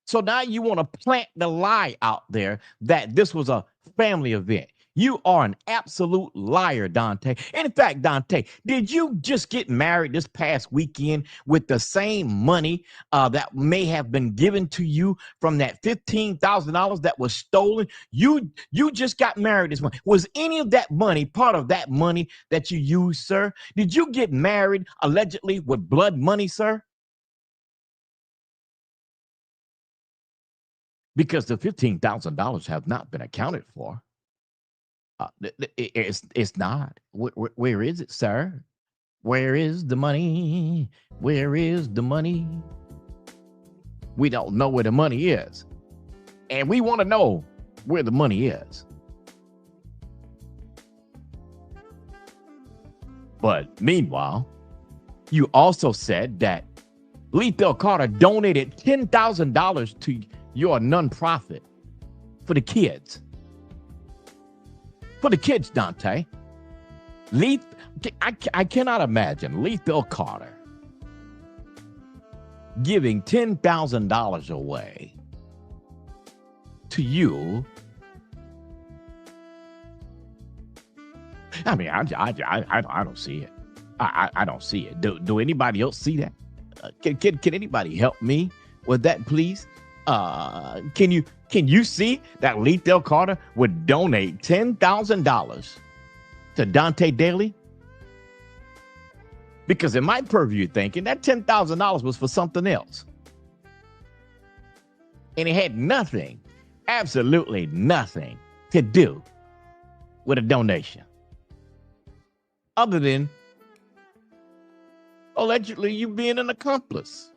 So now you want to plant the lie out there that this was a family event. You are an absolute liar, Dante. And in fact, Dante, did you just get married this past weekend with the same money that may have been given to you from that $15,000 that was stolen? You just got married this month. Was any of that money part of that money that you used, sir? Did you get married allegedly with blood money, sir? Because the $15,000 have not been accounted for. It's not. Where is it, sir? Where is the money? Where is the money? We don't know where the money is. And we want to know where the money is. But meanwhile, you also said that Leethel Carter donated $10,000 to your nonprofit for the kids. For the kids, Dante. I cannot imagine Leethel Carter giving $10,000 away to you. I mean, I don't see it. I don't see it. Do anybody else see that? Can anybody help me with that, please? Can you see that Leethel Carter would donate $10,000 to Dante Daly? Because in my purview thinking, that $10,000 was for something else. And it had nothing, absolutely nothing to do with a donation. Other than allegedly you being an accomplice.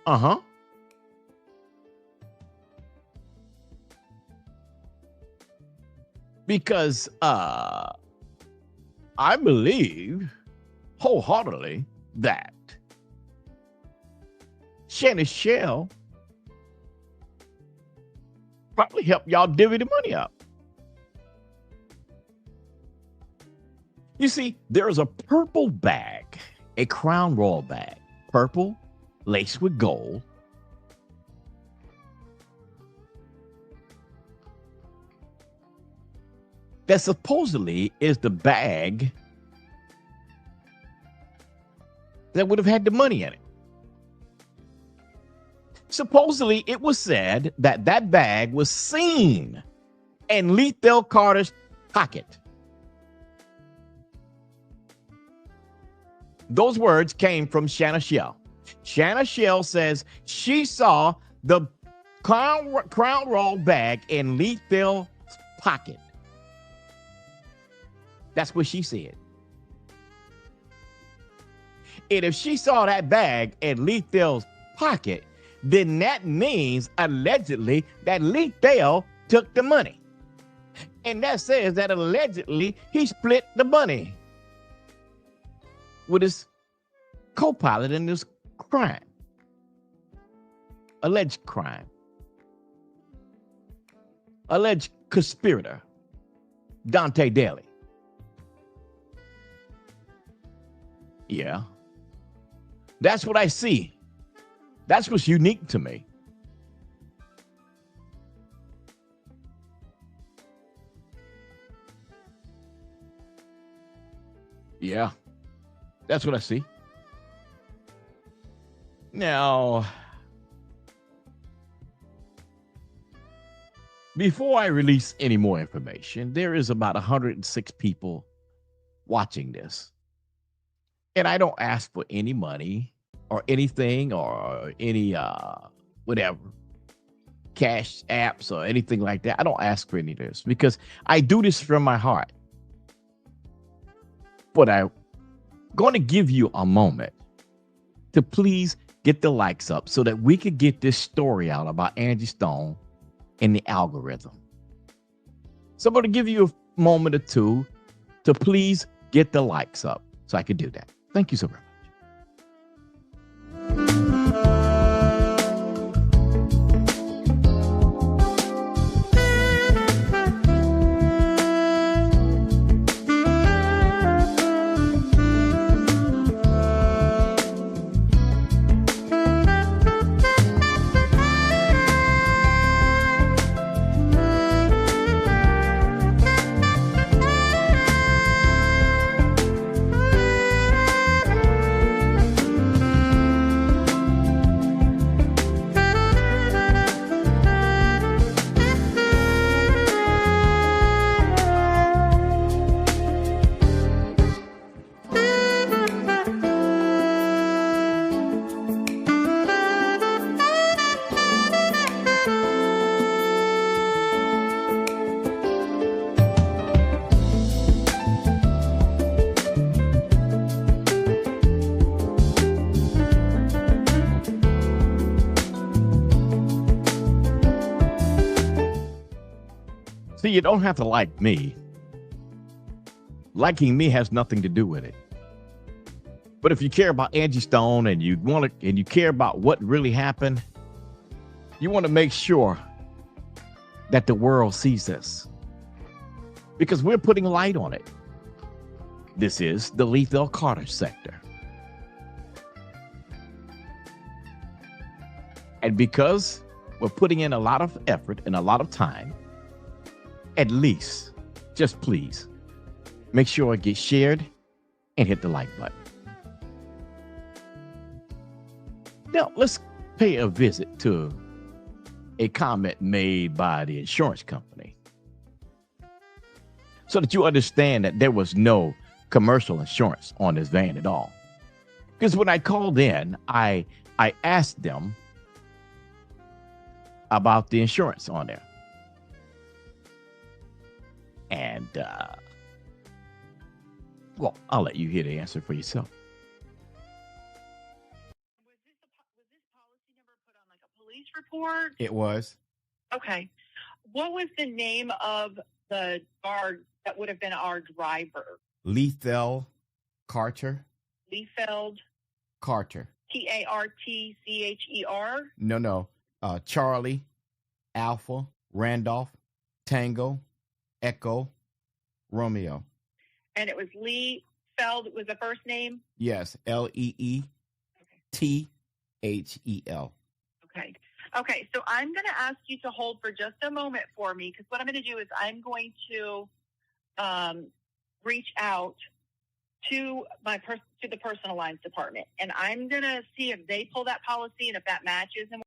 Uh-huh. Because I believe wholeheartedly that Shannon Shell probably helped y'all divvy the money up. You see, there is a purple bag, a Crown Royal bag, purple, laced with gold. That supposedly is the bag that would have had the money in it. Supposedly, it was said that that bag was seen in Leethel Carter's pocket. Those words came from Shanna Shell. Shanna Shell says she saw the Crown Royal bag in Leethel's pocket. That's what she said. And if she saw that bag in Leethel's pocket, then that means allegedly that Leethel took the money. And that says that allegedly he split the money with his co-pilot in this crime. Alleged crime. Alleged conspirator, Dante Daly. Yeah. That's what I see. That's what's unique to me. Yeah. That's what I see. Now, Before I release any more information, there is about 106 people watching this. And I don't ask for any money or anything or any whatever cash apps or anything like that. I don't ask for any of this because I do this from my heart. But I'm going to give you a moment to please get the likes up so that we could get this story out about Angie Stone in the algorithm. So I'm going to give you a moment or two to please get the likes up so I could do that. Thank you so very much. See, you don't have to like me. Liking me has nothing to do with it. But if you care about Angie Stone and you want to, and you care about what really happened, you want to make sure that the world sees this because we're putting light on it. This is the Leethel Carter sector. And because we're putting in a lot of effort and a lot of time, at least, just please, make sure it gets shared and hit the like button. Now, let's pay a visit to a comment made by the insurance company so that you understand that there was no commercial insurance on this van at all. Because when I called in, I asked them about the insurance on there. And, well, I'll let you hear the answer for yourself. Police report? It was. Okay. What was the name of the guard that would have been our driver? Leethel Carter. Leefeld? Carter. Tartcher? No. Charlie, Alpha, Randolph, Tango, Echo, Romeo. And it was Leefeld was the first name? Yes, Leethel. Okay, so I'm going to ask you to hold for just a moment for me because what I'm going to do is I'm going to reach out to the personal lines department, and I'm going to see if they pull that policy and if that matches. And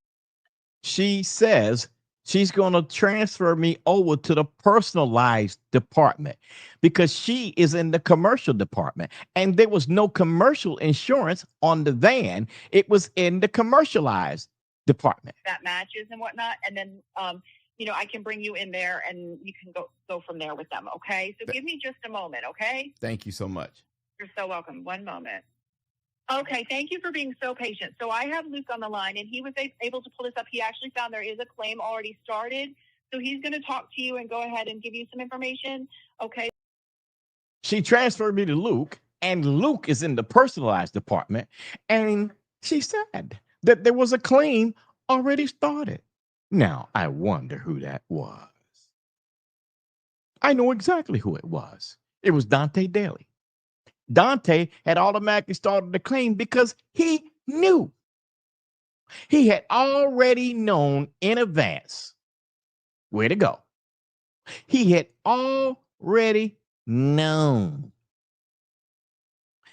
she says she's going to transfer me over to the personalized department because she is in the commercial department and there was no commercial insurance on the van. It was in the commercialized department. That matches and whatnot. And then, I can bring you in there and you can go from there with them. Okay. So give me just a moment. Okay. Thank you so much. You're so welcome. One moment. Okay, thank you for being so patient. So I have Luke on the line, and he was able to pull this up. He actually found there is a claim already started. So he's going to talk to you and go ahead and give you some information. Okay. She transferred me to Luke, and Luke is in the personalized department. And she said that there was a claim already started. Now, I wonder who that was. I know exactly who it was. It was Dante Daly. Dante had automatically started the claim because he knew. He had already known in advance where to go. He had already known.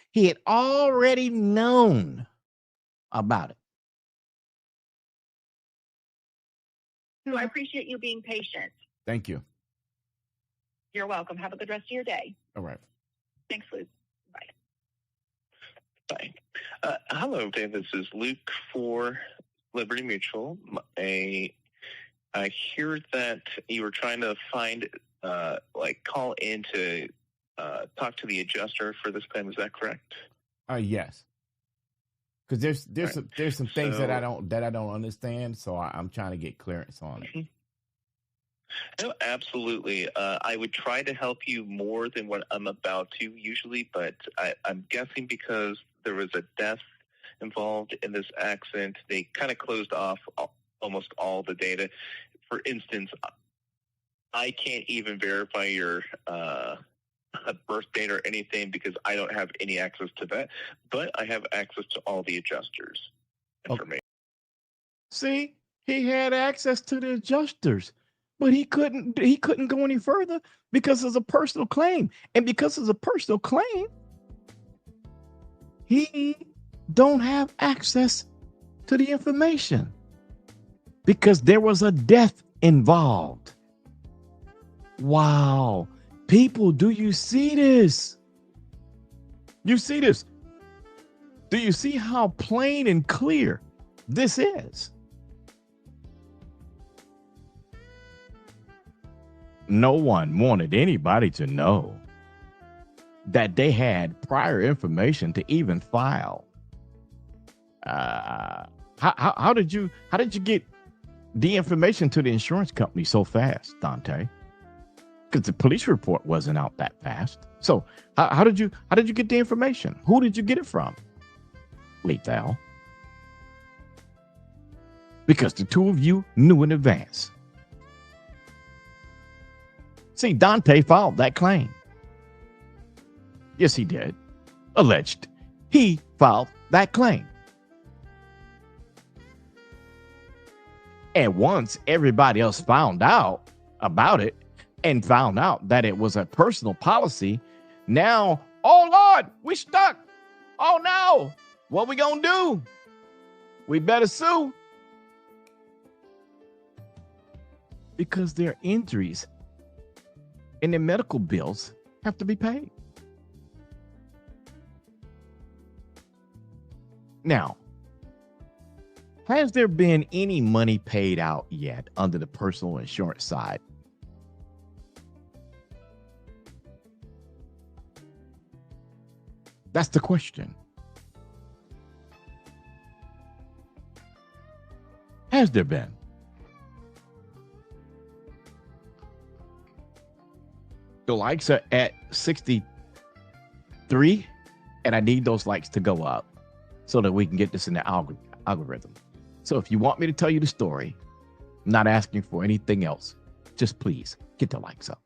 He had already known about it. So I appreciate you being patient. Thank you. You're welcome. Have a good rest of your day. All right. Thanks, Luke. Bye. Hello, Dave. This is Luke for Liberty Mutual. I hear that you were trying to find, call in to talk to the adjuster for this claim. Is that correct? Yes. Because there's some things that I So- don't understand, so I'm trying to get clearance on it. No, absolutely. I would try to help you more than what I'm about to usually, but I'm guessing because there was a death involved in this accident, they kind of closed off almost all the data. For instance, I can't even verify your birth date or anything because I don't have any access to that, but I have access to all the adjusters' information. See, he had access to the adjusters, but he couldn't go any further because it's a personal claim. And because it's a personal claim, he don't have access to the information because there was a death involved. Wow. People, do you see this? You see this? Do you see how plain and clear this is? No one wanted anybody to know that they had prior information to even file. How did you get the information to the insurance company so fast, Dante? Because the police report wasn't out that fast. So how did you get the information? Who did you get it from? Leethel. Because the two of you knew in advance. See, Dante filed that claim. Yes, he did. Alleged. He filed that claim. And once everybody else found out about it and found out that it was a personal policy, now, oh Lord, we stuck. Oh no, what we gonna do? We better sue. Because their injuries and their medical bills have to be paid. Now, has there been any money paid out yet under the personal insurance side? That's the question. Has there been? The likes are at 63, and I need those likes to go up so that we can get this in the algorithm. So if you want me to tell you the story, I'm not asking for anything else. Just please get the likes up.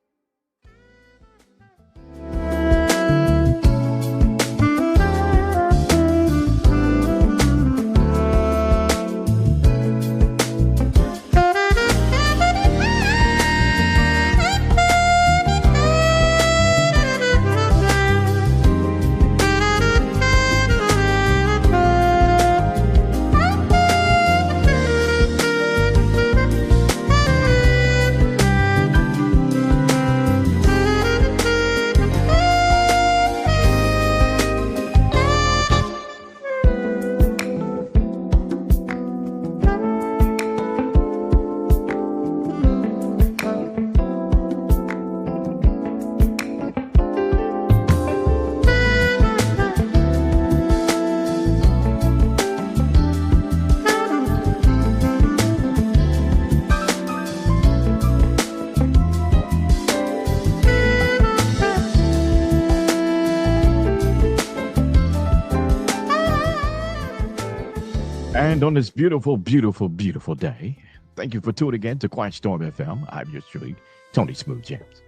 And on this beautiful, beautiful, beautiful day, thank you for tuning in to Quiet Storm FM. I'm yours truly, Tony Smooth Jams.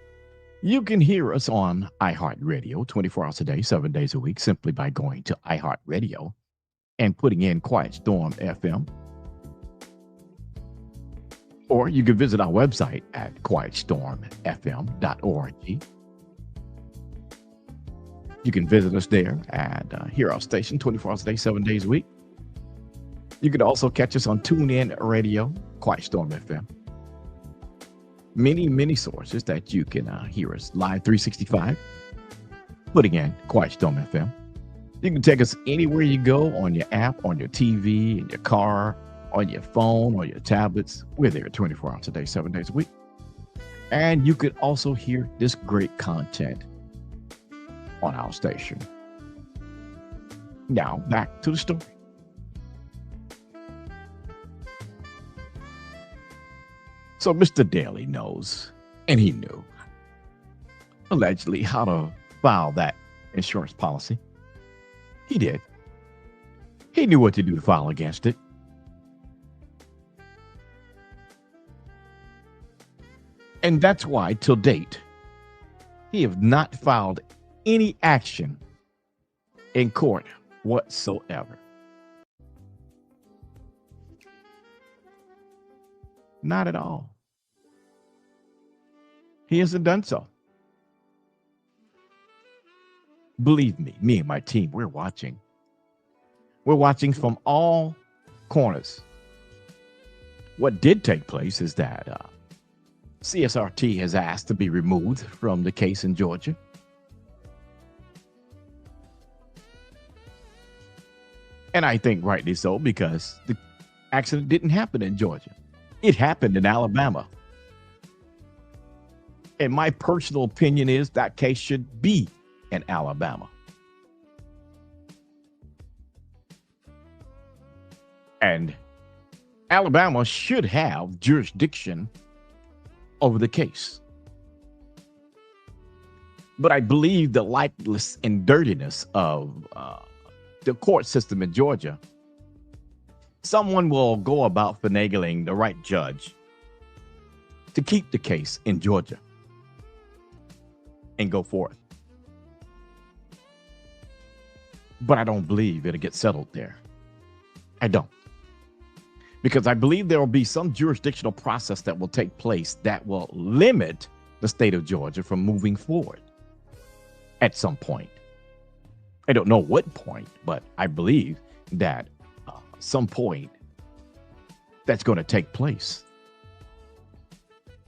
You can hear us on iHeartRadio 24 hours a day, 7 days a week, simply by going to iHeartRadio and putting in Quiet Storm FM. Or you can visit our website at quietstormfm.org. You can visit us there and hear our station 24 hours a day, 7 days a week. You can also catch us on TuneIn Radio, Quiet Storm FM. many sources that you can hear us live 365, putting in Quiet Storm FM. You can take us anywhere you go on your app, on your TV, in your car, on your phone, or your tablets. We're there 24 hours a day, 7 days a week. And you could also hear this great content on our station. Now, back to the story. So Mr. Daly knows, and he knew, allegedly, how to file that insurance policy. He did. He knew what to do to file against it. And that's why, till date, he have not filed any action in court whatsoever. Not at all. He hasn't done so. Believe me and my team, we're watching. We're watching from all corners. What did take place is that CSRT has asked to be removed from the case in Georgia. And I think rightly so, because the accident didn't happen in Georgia. It happened in Alabama. And my personal opinion is that case should be in Alabama. And Alabama should have jurisdiction over the case. But I believe the likeness and dirtiness of the court system in Georgia, someone will go about finagling the right judge to keep the case in Georgia and go forth. But I don't believe it'll get settled there. I don't. Because I believe there will be some jurisdictional process that will take place that will limit the state of Georgia from moving forward at some point. I don't know what point, but I believe that some point that's going to take place.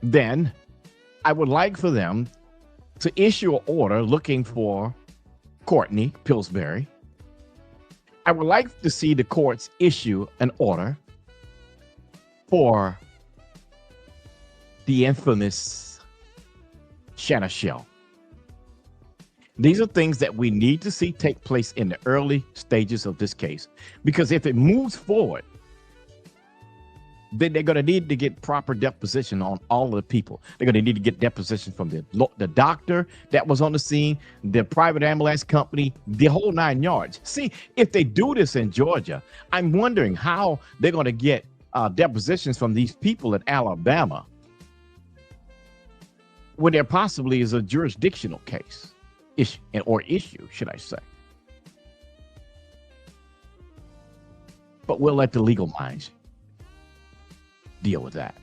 Then I would like for them to issue an order looking for Courtney Pillsbury. I would like to see the courts issue an order for the infamous Shanna Shell. These are things that we need to see take place in the early stages of this case, because if it moves forward, then they're going to need to get proper deposition on all of the people. They're going to need to get deposition from the doctor that was on the scene, the private ambulance company, the whole 9 yards. See, if they do this in Georgia, I'm wondering how they're going to get depositions from these people in Alabama when there possibly is a jurisdictional case issue, should I say. But we'll let the legal minds deal with that.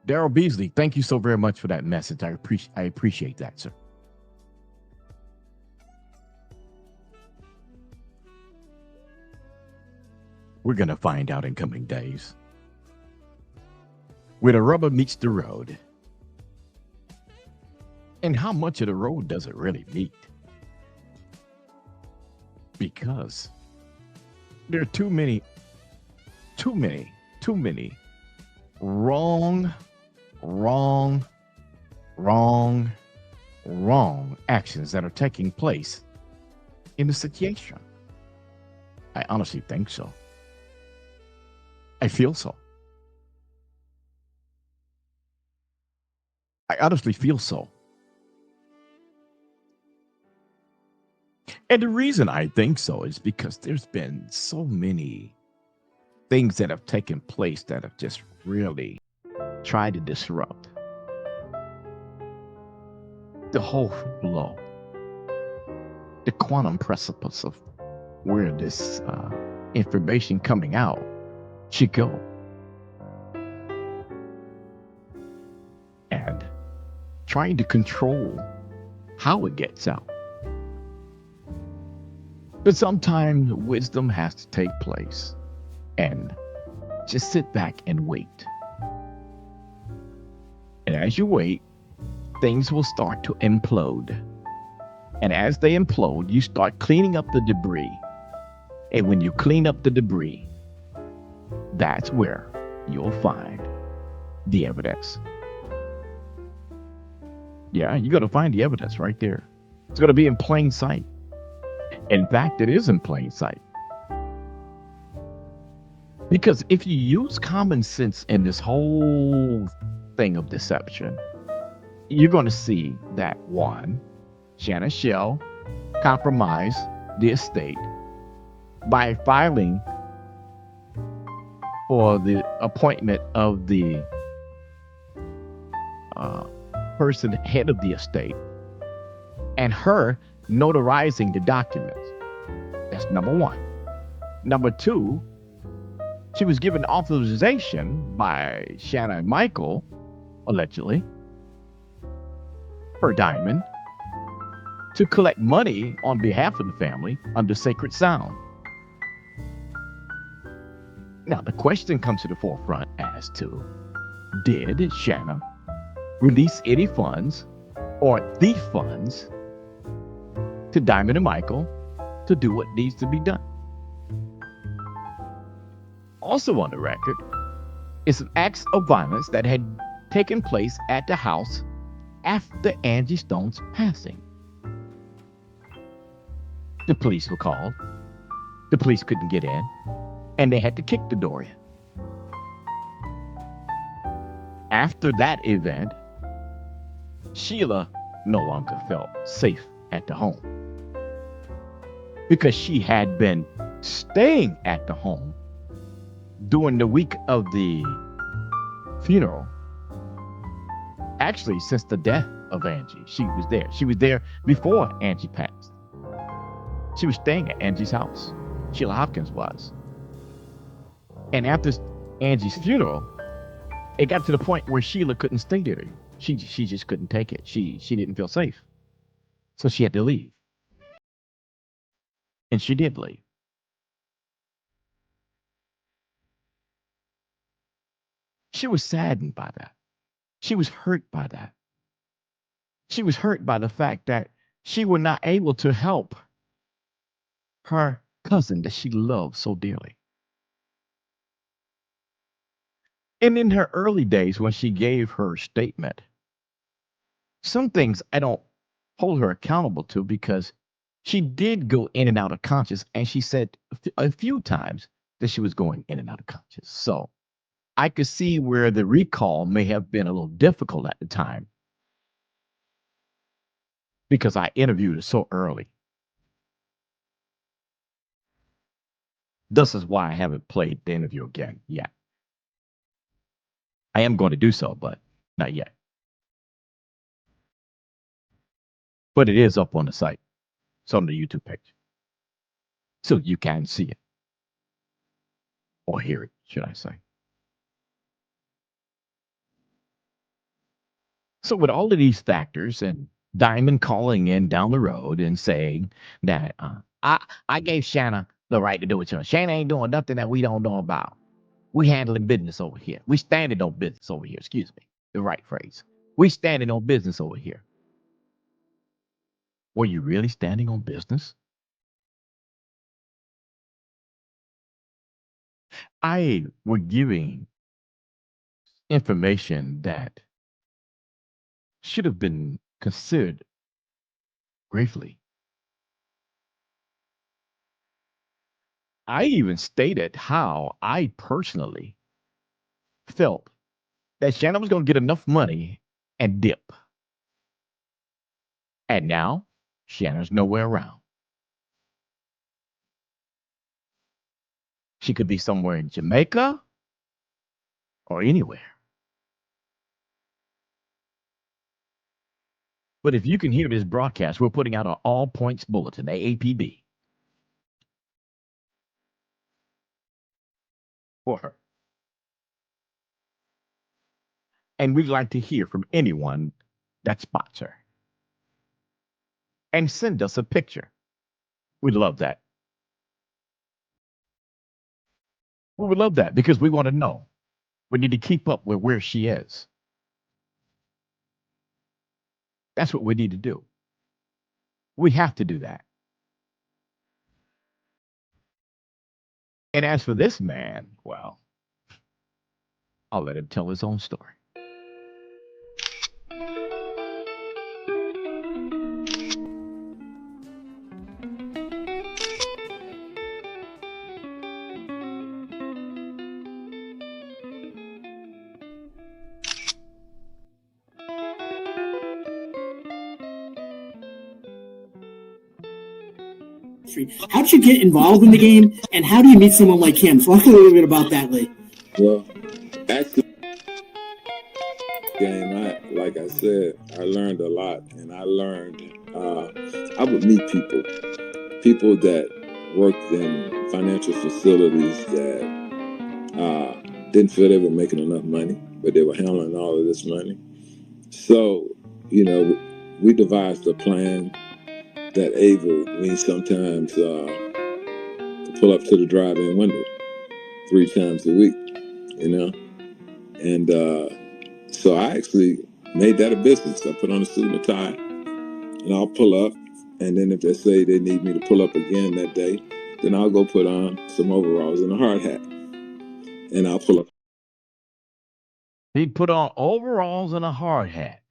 Daryl Beasley, thank you so very much for that message. I appreciate that, sir. We're going to find out in coming days where the rubber meets the road. And how much of the road does it really meet? Because there are too many wrong actions that are taking place in the situation. I honestly think so. I feel so. I honestly feel so. And the reason I think so is because there's been so many things that have taken place that have just really tried to disrupt the whole flow, the quantum precipice of where this information coming out should go. And trying to control how it gets out. But sometimes wisdom has to take place. And just sit back and wait. And as you wait, things will start to implode. And as they implode, you start cleaning up the debris. And when you clean up the debris, that's where you'll find the evidence. Yeah, you're going to find the evidence right there. It's going to be in plain sight. In fact, it is in plain sight. Because if you use common sense in this whole thing of deception, you're going to see that one, Shanna Shell compromised the estate by filing for the appointment of the person head of the estate and her notarizing the documents. That's number one. Number two, she was given authorization by Shanna and Michael, allegedly, per Diamond, to collect money on behalf of the family under Sacred Sound. Now, the question comes to the forefront as to, did Shanna release any funds or the funds to Diamond and Michael to do what needs to be done? Also on the record is an act of violence that had taken place at the house after Angie Stone's passing. The police were called. The police couldn't get in, and they had to kick the door in. After that event, Sheila no longer felt safe at the home because she had been staying at the home during the week of the funeral. Actually, since the death of Angie, she was there. She was there before Angie passed. She was staying at Angie's house. Sheila Hopkins was. And after Angie's funeral, it got to the point where Sheila couldn't stay there. She just couldn't take it. She didn't feel safe. So she had to leave. And she did leave. She was saddened by that. She was hurt by that. She was hurt by the fact that she was not able to help her cousin that she loved so dearly. And in her early days, when she gave her statement, some things I don't hold her accountable to because she did go in and out of conscious, and she said a few times that she was going in and out of conscious. So I could see where the recall may have been a little difficult at the time because I interviewed her so early. This is why I haven't played the interview again yet. I am going to do so, but not yet. But it is up on the site. It's on the YouTube page. So you can see it. Or hear it, should I say. So with all of these factors and Diamond calling in down the road and saying that I gave Shanna the right to do it. Shanna ain't doing nothing that we don't know about. We handling business over here. We standing on business over here. Excuse me. The right phrase. We standing on business over here. Were you really standing on business? I were giving information that should have been considered gravely. I even stated how I personally felt that Shannon was going to get enough money and dip. And now Shannon's nowhere around. She could be somewhere in Jamaica or anywhere. But if you can hear this broadcast, we're putting out an all points bulletin, AAPB, for her. And we'd like to hear from anyone that spots her. And send us a picture. We'd love that. We would love that because we want to know. We need to keep up with where she is. That's what we need to do. We have to do that. And as for this man, well, I'll let him tell his own story. How'd you get involved in the game, and how do you meet someone like him? Talk a little bit about that, Lee. Well, actually, game, like I said, I learned a lot, and I learned I would meet people that worked in financial facilities that didn't feel they were making enough money, but they were handling all of this money. So, we devised a plan that enabled me sometimes to pull up to the drive-in window 3 times a week, and so I actually made that a business. I put on a suit and a tie, and I'll pull up, and then if they say they need me to pull up again that day, then I'll go put on some overalls and a hard hat, and I'll pull up. He'd put on overalls and a hard hat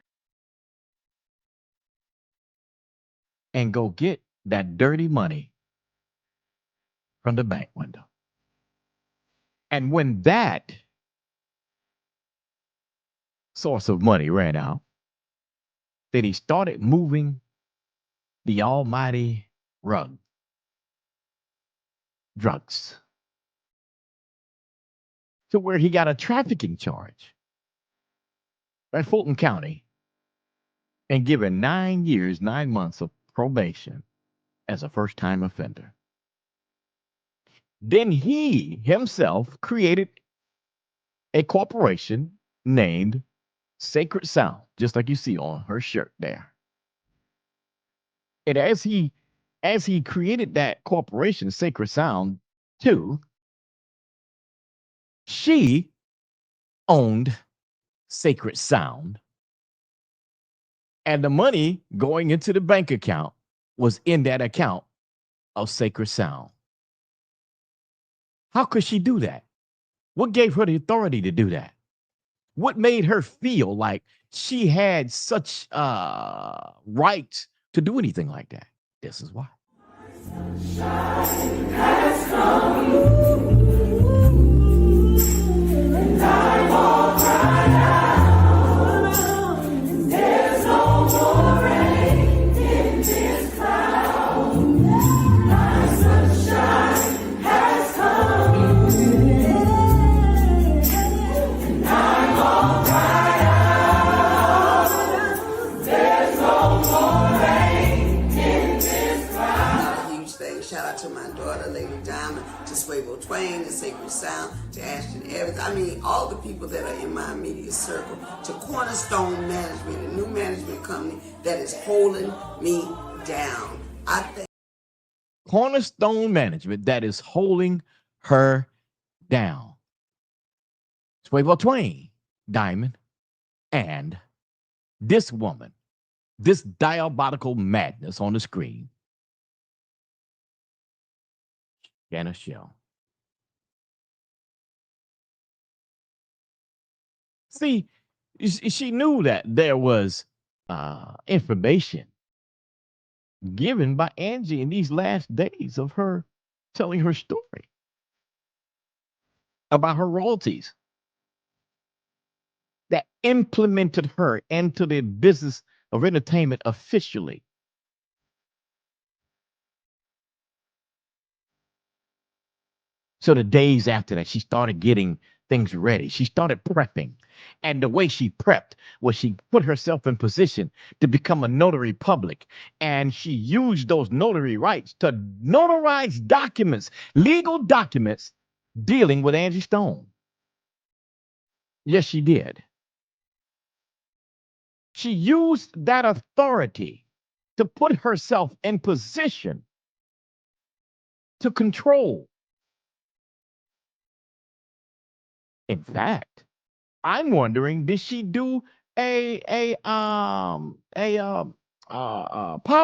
and go get that dirty money from the bank window. And when that source of money ran out, then he started moving the almighty drugs to where he got a trafficking charge at Fulton County and given 9 years, 9 months of probation as a first-time offender. Then he himself created a corporation named Sacred Sound, just like you see on her shirt there. And as he created that corporation, Sacred Sound, too, she owned Sacred Sound, and the money going into the bank account was in that account of Sacred Sound. How could she do that? What gave her the authority to do that? What made her feel like she had such right to do anything like that? This is why. To my daughter, Lady Diamond, to Swaybo Twain, to Sacred Sound, to Ashton Evans. I mean, all the people that are in my immediate circle, to Cornerstone Management, a new management company that is holding me down. I think Cornerstone Management that is holding her down. Swaybo Twain, Diamond, and this woman, this diabolical madness on the screen, Janice Shell. See, she knew that there was information given by Angie in these last days of her telling her story about her royalties that implemented her into the business of entertainment officially. So the days after that, she started getting things ready. She started prepping. And the way she prepped was she put herself in position to become a notary public. And she used those notary rights to notarize documents, legal documents dealing with Angie Stone. Yes, she did. She used that authority to put herself in position to control In fact, I'm wondering, did she do a power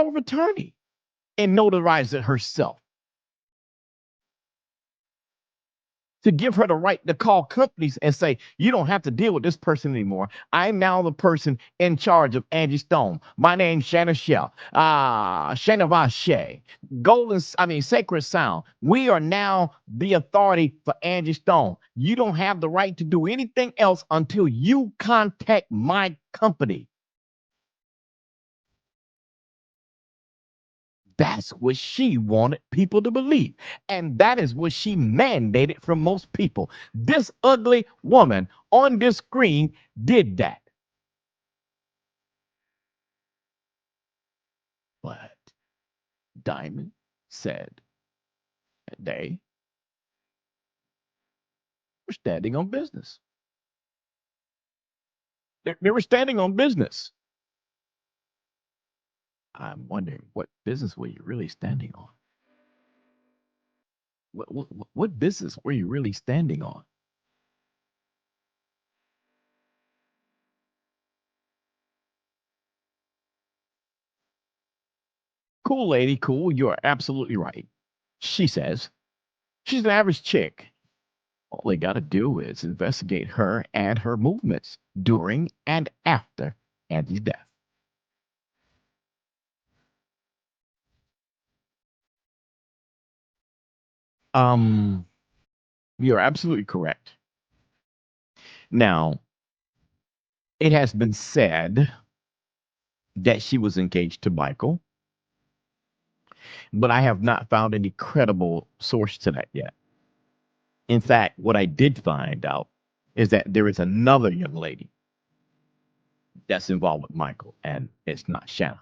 of attorney and notarize it herself to give her the right to call companies and say, you don't have to deal with this person anymore. I'm now the person in charge of Angie Stone. My name's Shanna Shell, Shanna Vache, Sacred Sound. We are now the authority for Angie Stone. You don't have the right to do anything else until you contact my company. That's what she wanted people to believe. And that is what she mandated from most people. This ugly woman on this screen did that. But Diamond said that they were standing on business. They were standing on business. I'm wondering, what business were you really standing on? What business were you really standing on? Cool, lady, cool. You are absolutely right. She says she's an average chick. All they got to do is investigate her and her movements during and after Angie's death. Um, you're absolutely correct. Now, it has been said that she was engaged to Michael, but I have not found any credible source to that yet. In fact, what I did find out is that there is another young lady that's involved with Michael, and it's not Shanna.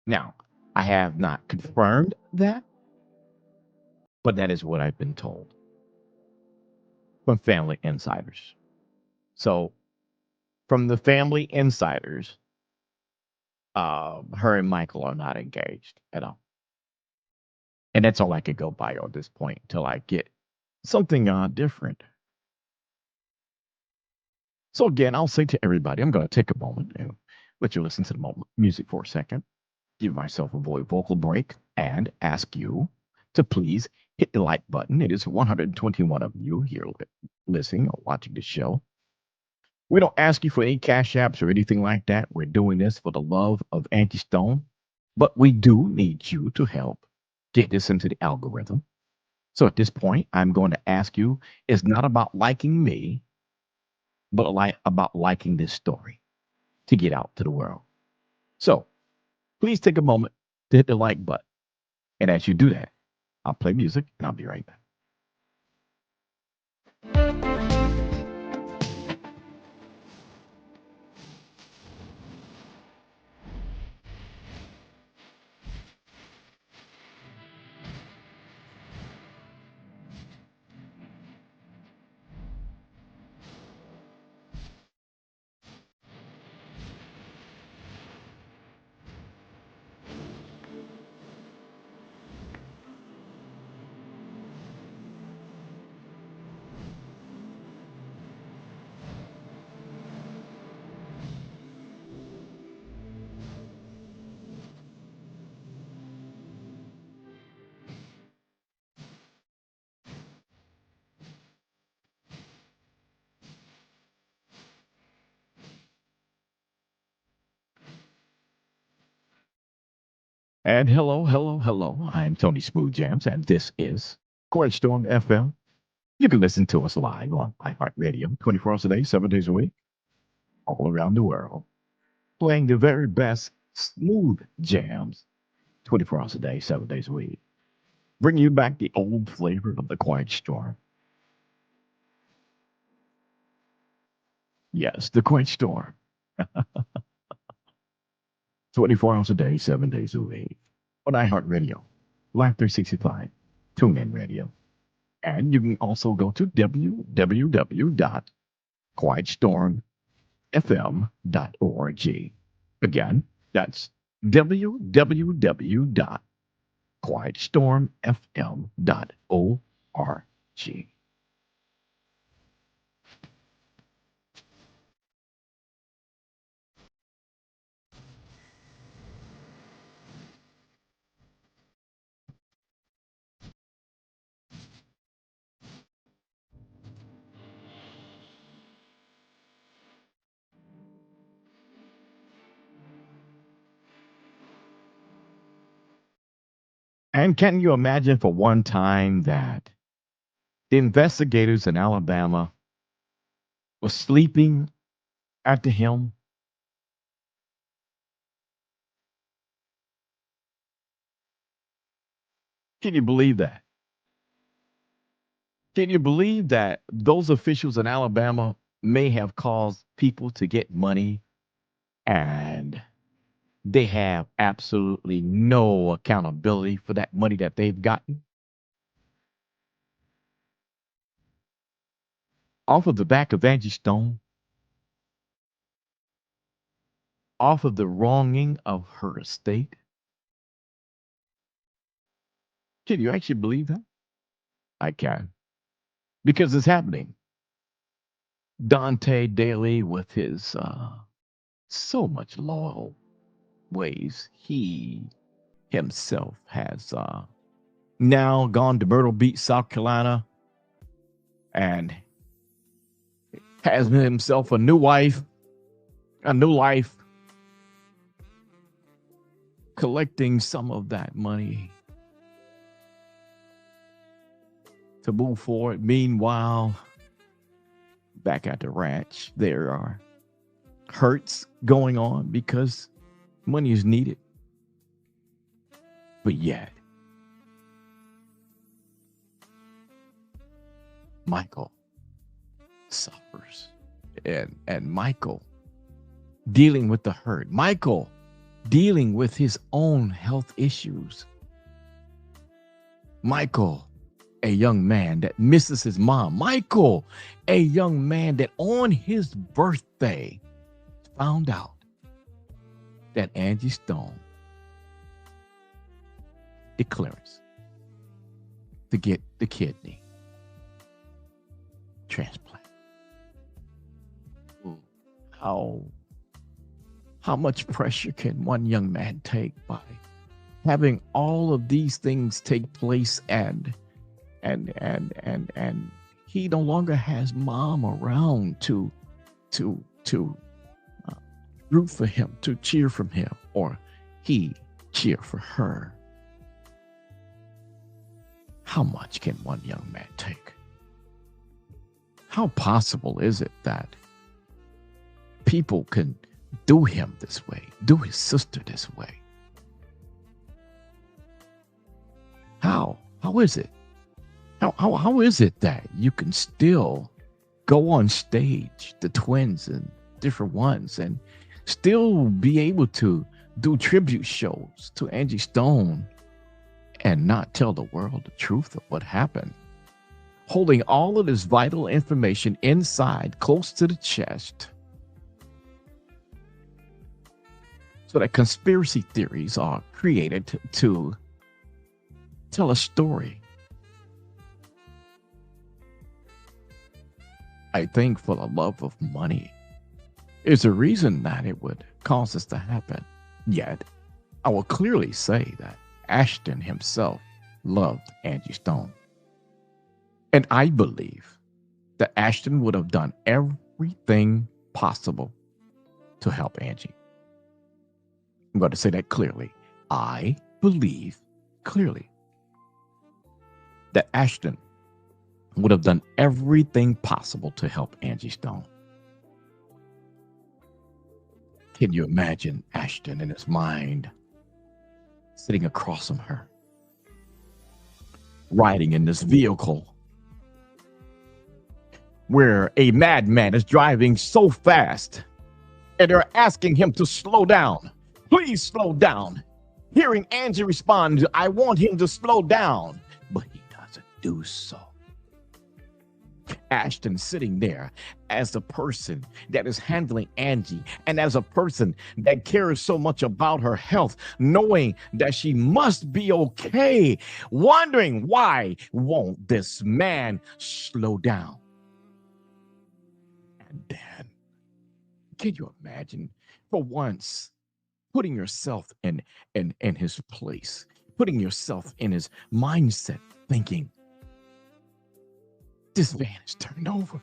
Now, I have not confirmed that, but that is what I've been told from family insiders. So, from the family insiders, her and Michael are not engaged at all. And that's all I could go by on this point until I get something different. So, again, I'll say to everybody, I'm going to take a moment and let you listen to the music for a second, give myself a vocal break, and ask you to please hit the like button. It is 121 of you here listening or watching the show. We don't ask you for any cash apps or anything like that. We're doing this for the love of Angie Stone, but we do need you to help get this into the algorithm. So at this point, I'm going to ask you, it's not about liking me, but about liking this story to get out to the world. So please take a moment to hit the like button. And as you do that, I'll play music and I'll be right back. And hello, hello, hello. I'm Tony Smooth Jams, and this is Storm FM. You can listen to us live on iHeartRadio 24 hours a day, 7 days a week, all around the world, playing the very best smooth jams 24 hours a day, 7 days a week. Bringing you back the old flavor of the Quiet Storm. Yes, the Quiet Storm. 24 hours a day, 7 days a week. On iHeartRadio, Live 365, TuneIn Radio. And you can also go to www.quietstormfm.org. Again, that's www.quietstormfm.org. And can you imagine for one time that the investigators in Alabama were sleeping at the helm? Can you believe that? Can you believe that those officials in Alabama may have caused people to get money and they have absolutely no accountability for that money that they've gotten off of the back of Angie Stone, off of the wronging of her estate? Can you actually believe that? I can, because it's happening. Dante Daly, with his so much loyal ways, he himself has now gone to Myrtle Beach, South Carolina, and has himself a new wife, a new life, collecting some of that money to move forward. Meanwhile, back at the ranch, there are hurts going on because money is needed. But yet, Michael suffers. And Michael dealing with the hurt. Michael dealing with his own health issues. Michael, a young man that misses his mom. Michael, a young man that on his birthday found out that Angie Stone declares to get the kidney transplant. How much pressure can one young man take by having all of these things take place and he no longer has mom around to root for him, to cheer from him, or he cheer for her? How much can one young man take? How possible is it that people can do him this way, do his sister this way? How is it? How is it that you can still go on stage, the twins and different ones, and still be able to do tribute shows to Angie Stone and not tell the world the truth of what happened? Holding all of this vital information inside, close to the chest, so that conspiracy theories are created to tell a story. I think for the love of money is a reason that it would cause this to happen. Yet, I will clearly say that Ashton himself loved Angie Stone. And I believe that Ashton would have done everything possible to help Angie. I'm going to say that clearly. I believe clearly that Ashton would have done everything possible to help Angie Stone. Can you imagine Ashton in his mind sitting across from her, riding in this vehicle where a madman is driving so fast and they're asking him to slow down? Please slow down. Hearing Angie respond, I want him to slow down, but he doesn't do so. Ashton sitting there as the person that is handling Angie and as a person that cares so much about her health, knowing that she must be okay, wondering why won't this man slow down? And then, can you imagine for once putting yourself in his place, putting yourself in his mindset, thinking, this van is turned over.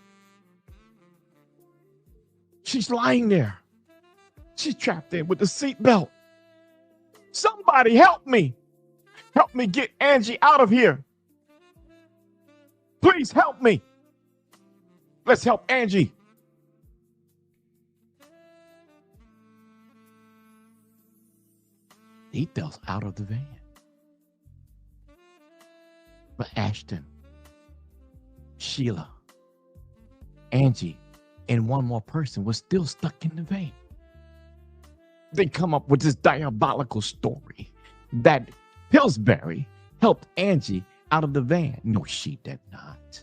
She's lying there. She's trapped in with the seatbelt. Somebody help me. Help me get Angie out of here. Please help me. Let's help Angie. Leethel's out of the van. But Ashton, Sheila, Angie, and one more person was still stuck in the van. They come up with this diabolical story that Pillsbury helped Angie out of the van. No, she did not.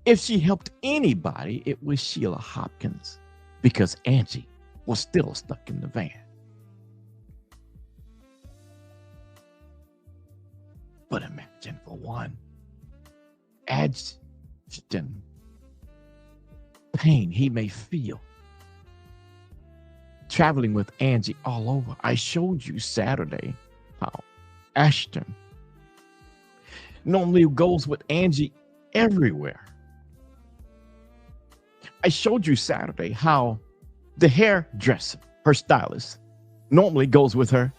If she helped anybody, it was Sheila Hopkins, because Angie was still stuck in the van. But imagine, for one, Ashton, pain he may feel traveling with Angie all over. I showed you Saturday how Ashton normally goes with Angie everywhere. I showed you Saturday how the hairdresser, her stylist, normally goes with her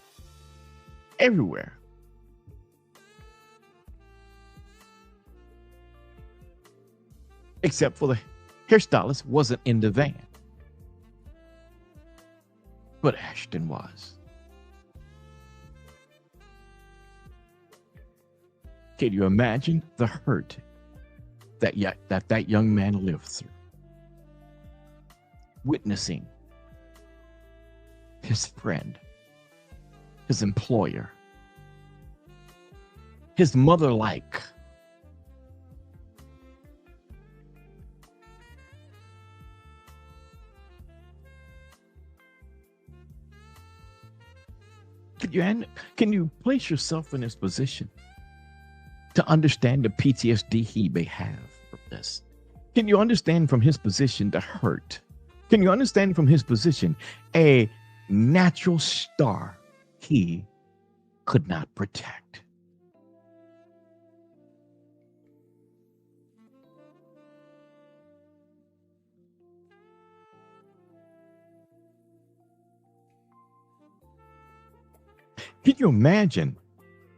everywhere. Except for the hairstylist wasn't in the van. But Ashton was. Can you imagine the hurt that young man lived through? Witnessing his friend, his employer, his mother-like, can you place yourself in his position to understand the PTSD he may have from this? Can you understand from his position the hurt? Can you understand from his position a natural star he could not protect? Can you imagine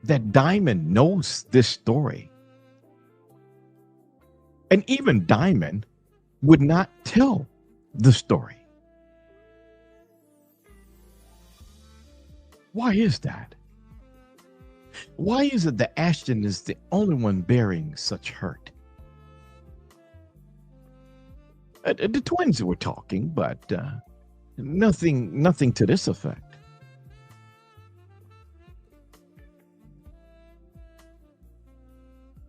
that Diamond knows this story? And even Diamond would not tell the story. Why is that? Why is it that Ashton is the only one bearing such hurt? The twins were talking, but nothing to this effect.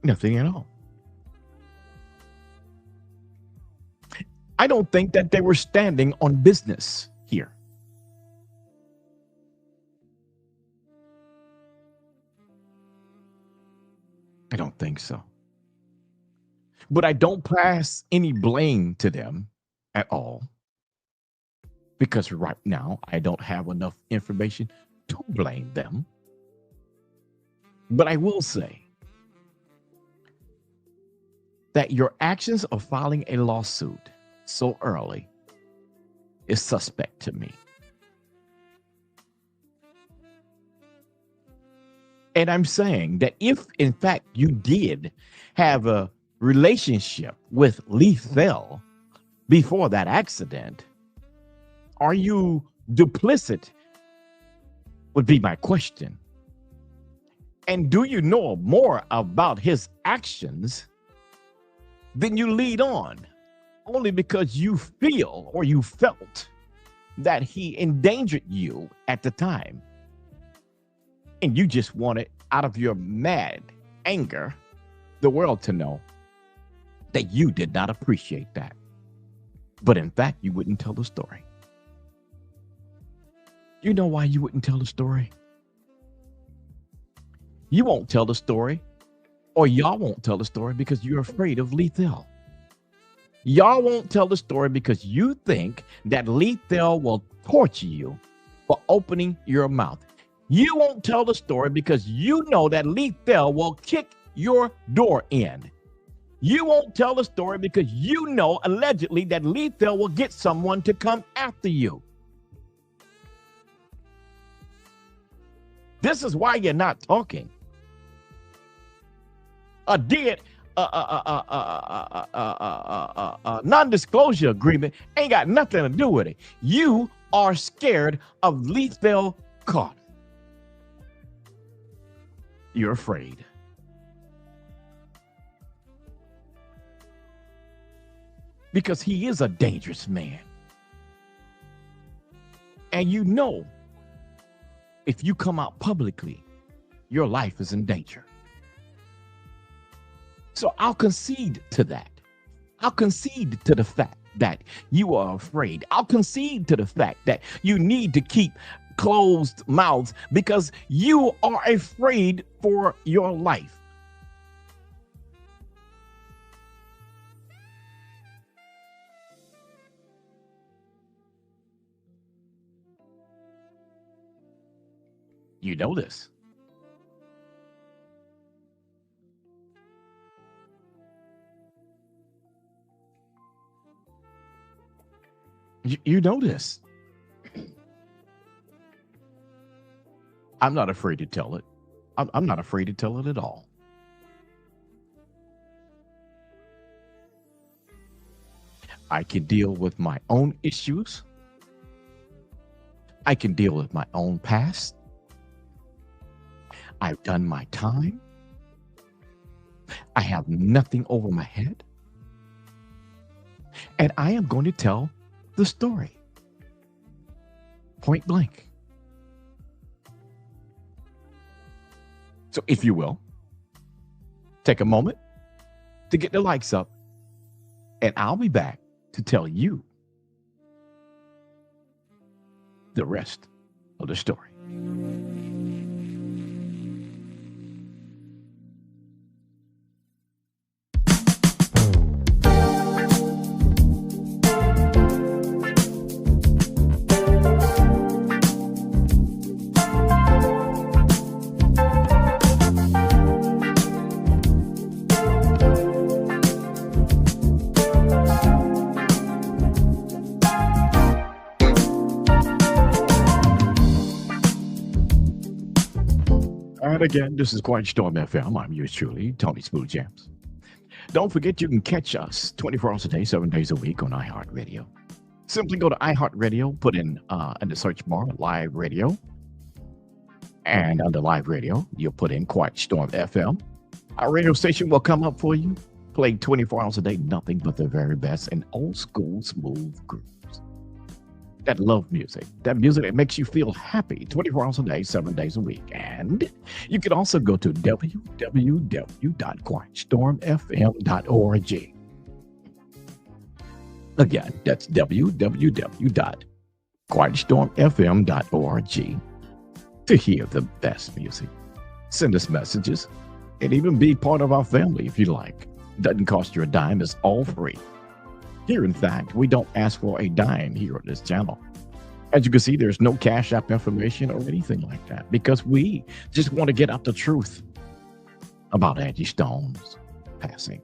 Nothing at all. I don't think that they were standing on business here. I don't think so. But I don't pass any blame to them at all, because right now I don't have enough information to blame them. But I will say that your actions of filing a lawsuit so early is suspect to me. And I'm saying that if, in fact, you did have a relationship with Leethel before that accident, are you duplicit? Would be my question. And do you know more about his actions than you lead on, only because you feel or you felt that he endangered you at the time? And you just wanted, out of your mad anger, the world to know that you did not appreciate that. But in fact, you wouldn't tell the story. You know why you wouldn't tell the story? You won't tell the story, or y'all won't tell the story because you're afraid of Leethel. Y'all won't tell the story because you think that Leethel will torture you for opening your mouth. You won't tell the story because you know that Leethel will kick your door in. You won't tell the story because you know allegedly that Leethel will get someone to come after you. This is why you're not talking. did non-disclosure agreement ain't got nothing to do with it. You are scared of Leethel Carter. You're afraid. Because he is a dangerous man. And you know, if you come out publicly, your life is in danger. So I'll concede to that. I'll concede to the fact that you are afraid. I'll concede to the fact that you need to keep closed mouths because you are afraid for your life. You know this. You know this. I'm not afraid to tell it. I'm not afraid to tell it at all. I can deal with my own issues. I can deal with my own past. I've done my time. I have nothing over my head. And I am going to tell the story. Point blank. So if you will, take a moment to get the likes up, and I'll be back to tell you the rest of the story. And again, this is Quiet Storm FM. I'm yours truly, Tony Smooth Jams. Don't forget you can catch us 24 hours a day, 7 days a week on iHeartRadio. Simply go to iHeartRadio, put in the search bar, Live Radio. And under Live Radio, you'll put in Quiet Storm FM. Our radio station will come up for you, playing 24 hours a day, nothing but the very best in old school smooth grooves. That love music, that music that makes you feel happy 24 hours a day, 7 days a week. And you can also go to www.quietstormfm.org. Again, that's www.quietstormfm.org to hear the best music. Send us messages and even be part of our family if you like. Doesn't cost you a dime, it's all free. Here, in fact, we don't ask for a dime here on this channel. As you can see, there's no Cash App information or anything like that because we just want to get out the truth about Angie Stone's passing.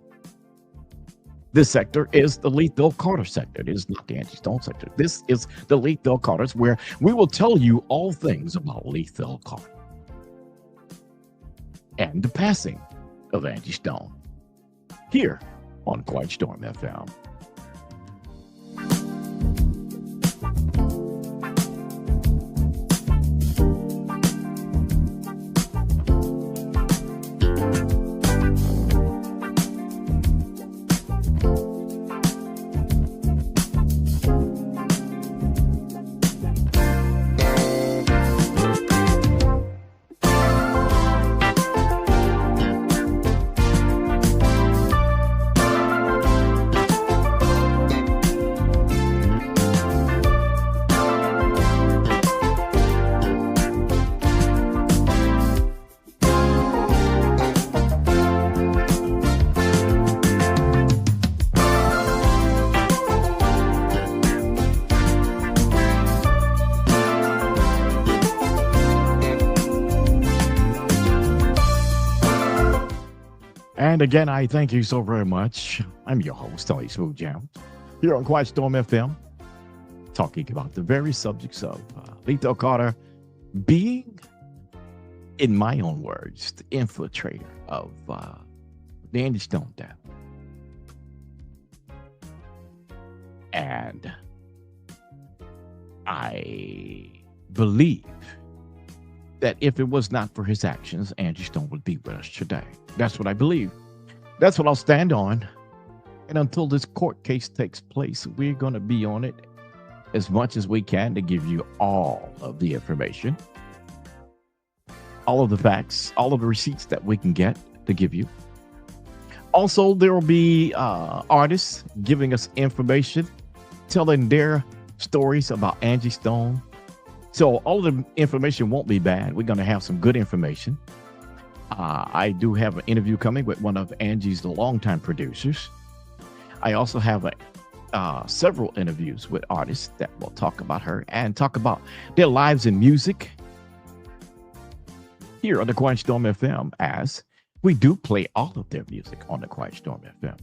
This sector is the Leethel Carter sector. It is not the Angie Stone sector. This is the Leethel Carters, where we will tell you all things about Leethel Carter and the passing of Angie Stone here on Quiet Storm FM. And again, I thank you so very much. I'm your host, Tony Smooth Jams, here on Quiet Storm FM, talking about the very subjects of Leethel Carter being, in my own words, the infiltrator of the Angie Stone death. And I believe that if it was not for his actions, Angie Stone would be with us today. That's what I believe. That's what I'll stand on. And until this court case takes place, we're going to be on it as much as we can to give you all of the information, all of the facts, all of the receipts that we can get to give you. Also, there will be artists giving us information, telling their stories about Angie Stone. So all of the information won't be bad. We're going to have some good information. I do have an interview coming with one of Angie's longtime producers. I also have several interviews with artists that will talk about her and talk about their lives in music here on the Quiet Storm FM, as we do play all of their music on the Quiet Storm FM.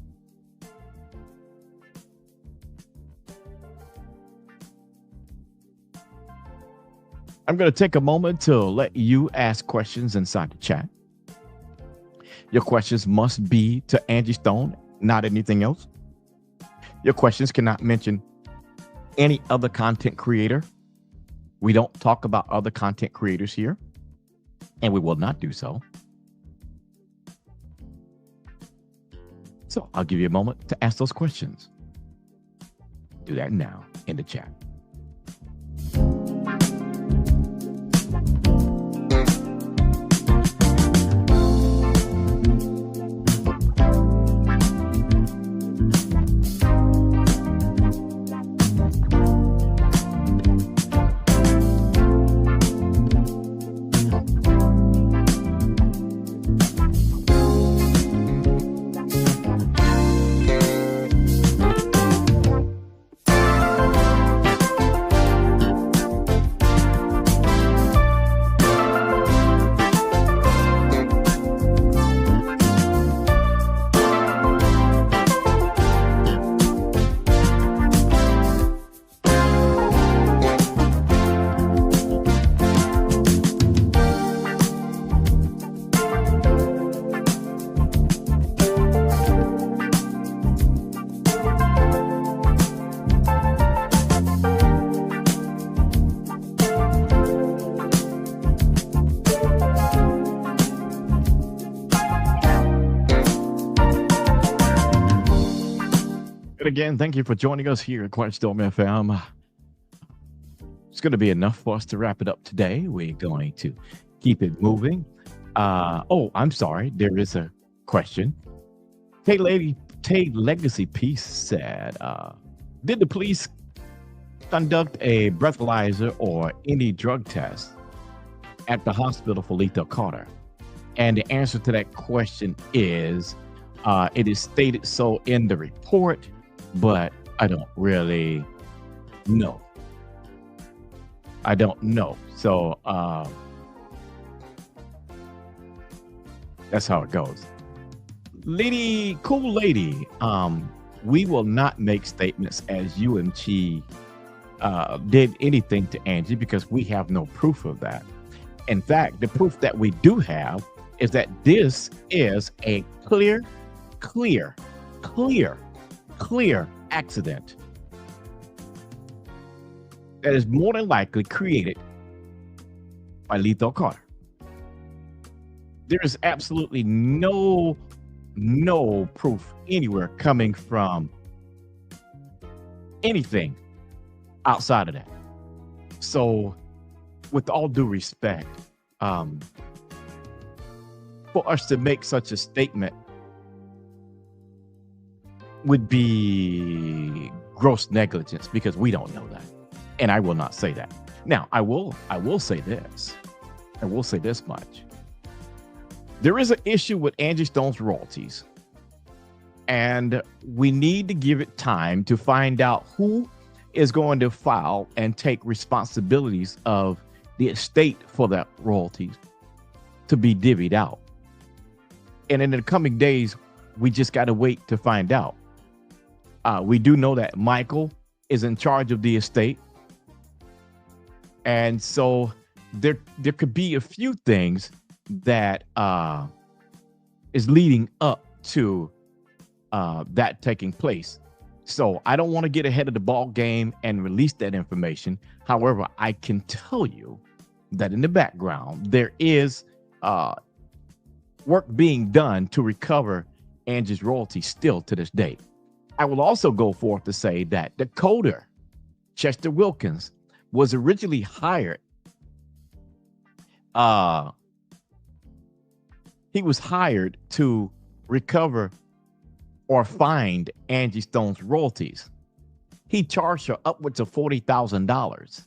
I'm going to take a moment to let you ask questions inside the chat. Your questions must be to Angie Stone, not anything else. Your questions cannot mention any other content creator. We don't talk about other content creators here, and we will not do so. So I'll give you a moment to ask those questions. Do that now in the chat. Again, thank you for joining us here at Quiet Storm FM. It's going to be enough for us to wrap it up today. We're going to keep it moving. I'm sorry. There is a question. Tay Legacy Peace said, did the police conduct a breathalyzer or any drug test at the hospital for Leethel Carter? And the answer to that question is, it is stated so in the report, but I don't really know. I don't know. So that's how it goes. Cool lady, we will not make statements as UMG did anything to Angie because we have no proof of that. In fact, the proof that we do have is that this is a clear accident that is more than likely created by Leethel Carter. There is absolutely no proof anywhere coming from anything outside of that. So, with all due respect, for us to make such a statement would be gross negligence because we don't know that. And I will not say that. Now, I will say this. I will say this much. There is an issue with Angie Stone's royalties. And we need to give it time to find out who is going to file and take responsibilities of the estate for that royalties to be divvied out. And in the coming days, we just got to wait to find out. We do know that Michael is in charge of the estate. And so there could be a few things that is leading up to that taking place. So I don't want to get ahead of the ball game and release that information. However, I can tell you that in the background, there is work being done to recover Angie's royalties still to this day. I will also go forth to say that the coder, Chester Wilkins, was originally hired. He was hired to recover or find Angie Stone's royalties. He charged her upwards of $40,000.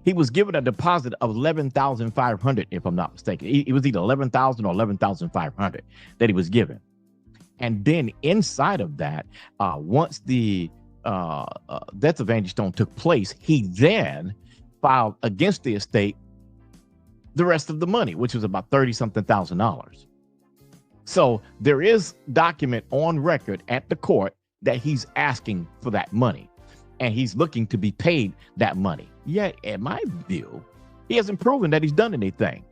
He was given a deposit of $11,500, if I'm not mistaken. It was either $11,000 or $11,500 that he was given. And then inside of that, once the death of Angie Stone took place, he then filed against the estate the rest of the money, which was about $30-something thousand. So there is document on record at the court that he's asking for that money, and he's looking to be paid that money. Yet, in my view, he hasn't proven that he's done anything.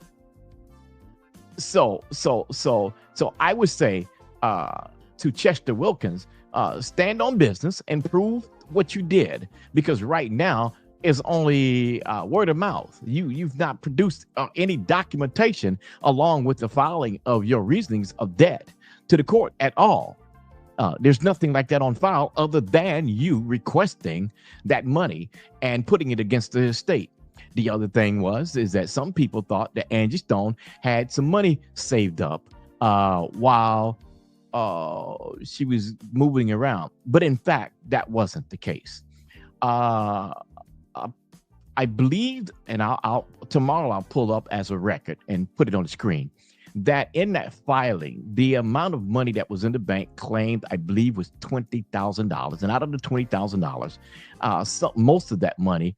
So I would say to Chester Wilkins, stand on business and prove what you did, because right now is only word of mouth. You've not produced any documentation along with the filing of your reasonings of debt to the court at all. There's nothing like that on file other than you requesting that money and putting it against the estate. The other thing is that some people thought that Angie Stone had some money saved up while she was moving around. But in fact, that wasn't the case. I believed, and tomorrow I'll pull up as a record and put it on the screen, that in that filing, the amount of money that was in the bank claimed, I believe, was $20,000. And out of the $20,000, most of that money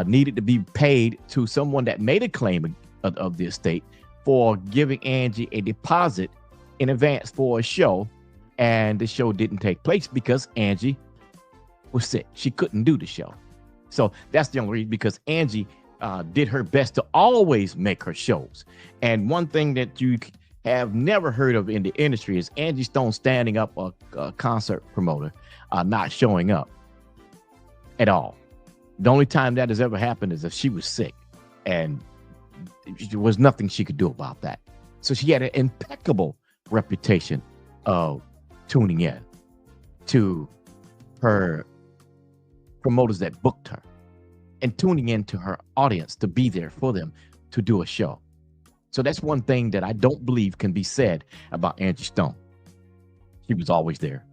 needed to be paid to someone that made a claim of the estate for giving Angie a deposit in advance for a show. And the show didn't take place because Angie was sick. She couldn't do the show. So that's the only reason, because Angie did her best to always make her shows. And one thing that you have never heard of in the industry is Angie Stone standing up a concert promoter not showing up at all. The only time that has ever happened is if she was sick, and there was nothing she could do about that. So she had an impeccable reputation of tuning in to her promoters that booked her and tuning into her audience to be there for them to do a show. So that's one thing that I don't believe can be said about Angie Stone. She was always there,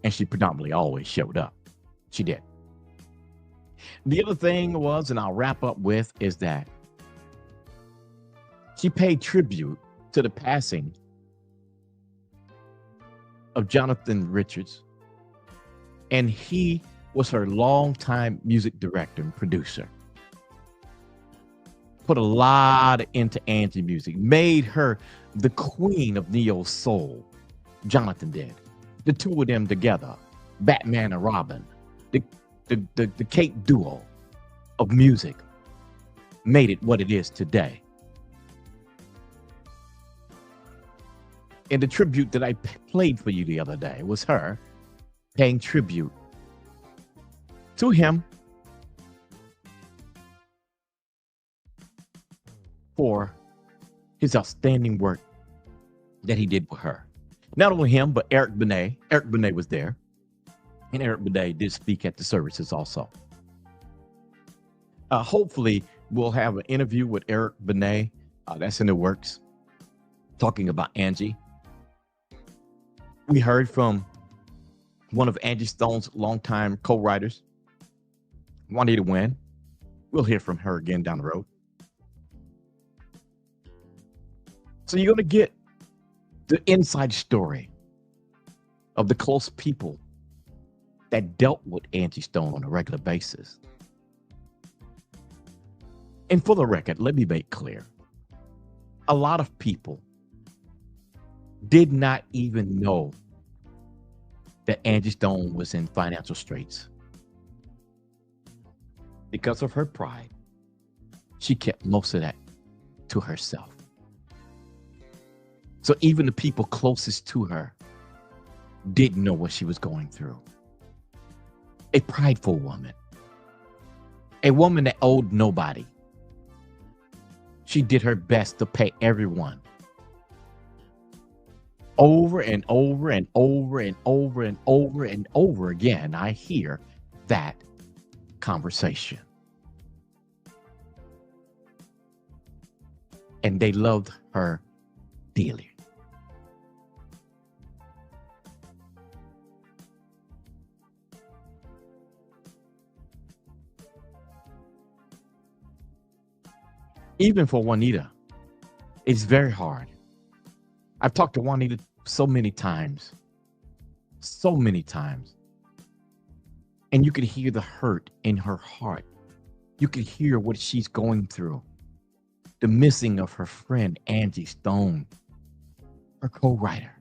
and she predominantly always showed up. She did. The other thing was, and I'll wrap up with, is that she paid tribute to the passing of Jonathan Richards, and he was her longtime music director and producer. Put a lot into Angie music, made her the queen of neo soul. Jonathan did. The two of them together, Batman and Robin, the Kate duo of music, made it what it is today. And the tribute that I played for you the other day was her paying tribute to him for his outstanding work that he did with her. Not only him, but Eric Benet. Eric Benet was there, and Eric Benet did speak at the services also. Hopefully, we'll have an interview with Eric Benet. That's in the works, talking about Angie. We heard from one of Angie Stone's longtime co-writers, Juanita Wynn. We'll hear from her again down the road. So you're going to get the inside story of the close people that dealt with Angie Stone on a regular basis. And for the record, let me make clear, a lot of people did not even know that Angie Stone was in financial straits. Because of her pride, she kept most of that to herself. So even the people closest to her didn't know what she was going through. A prideful woman. A woman that owed nobody. She did her best to pay everyone. Over and over and over and over and over and over again, I hear that conversation. And they loved her dearly. Even for Juanita, it's very hard. I've talked to Juanita so many times. And you could hear the hurt in her heart. You could hear what she's going through. The missing of her friend, Angie Stone, her co-writer.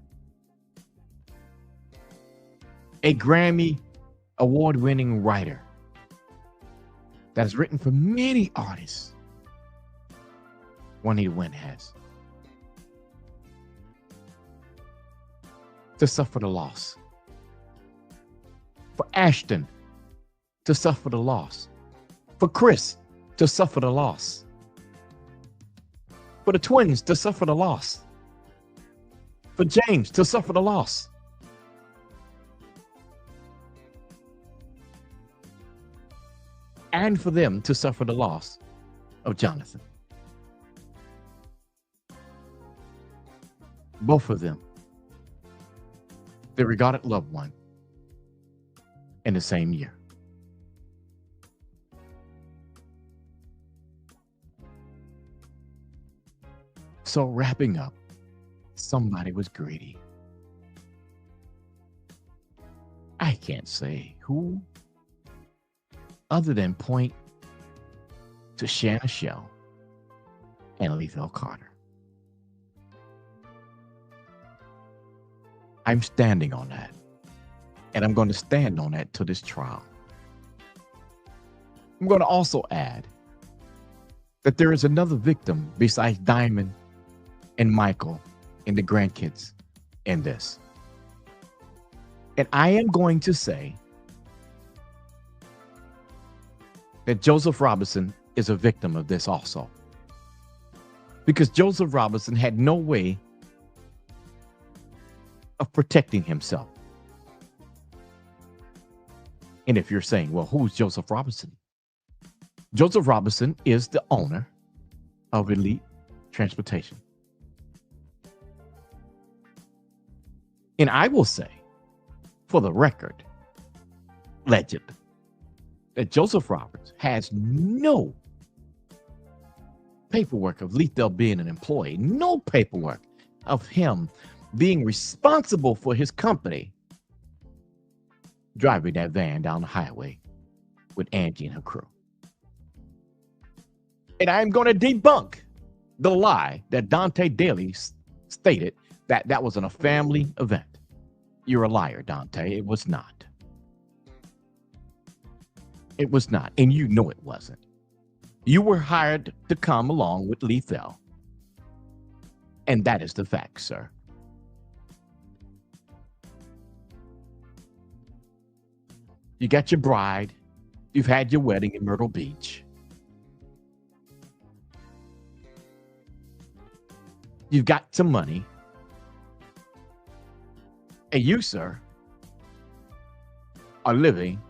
A Grammy award-winning writer that has written for many artists. Juanita Wynn has. To suffer the loss. For Ashton to suffer the loss. For Chris to suffer the loss. For the twins to suffer the loss. For James to suffer the loss. And for them to suffer the loss of Jonathan. Both of them. They regarded loved one in the same year. So wrapping up, somebody was greedy. I can't say who, other than point to Shanna Shell and Leethel Carter. I'm standing on that. And I'm going to stand on that to this trial. I'm going to also add that there is another victim besides Diamond and Michael and the grandkids in this. And I am going to say that Joseph Robinson is a victim of this also. Because Joseph Robinson had no way of protecting himself. And if you're saying, well, who's Joseph Robinson? Joseph Robinson is the owner of Elite Transportation. And I will say, for the record, legend, that Joseph Roberts has no paperwork of Leethel being an employee, no paperwork of him being responsible for his company driving that van down the highway with Angie and her crew. And I'm going to debunk the lie that Dante Daly stated that that wasn't a family event. You're a liar, Dante. It was not. It was not. And you know it wasn't. You were hired to come along with Leethel. And that is the fact, sir. You got your bride. You've had your wedding in Myrtle Beach. You've got some money. And you, sir, are living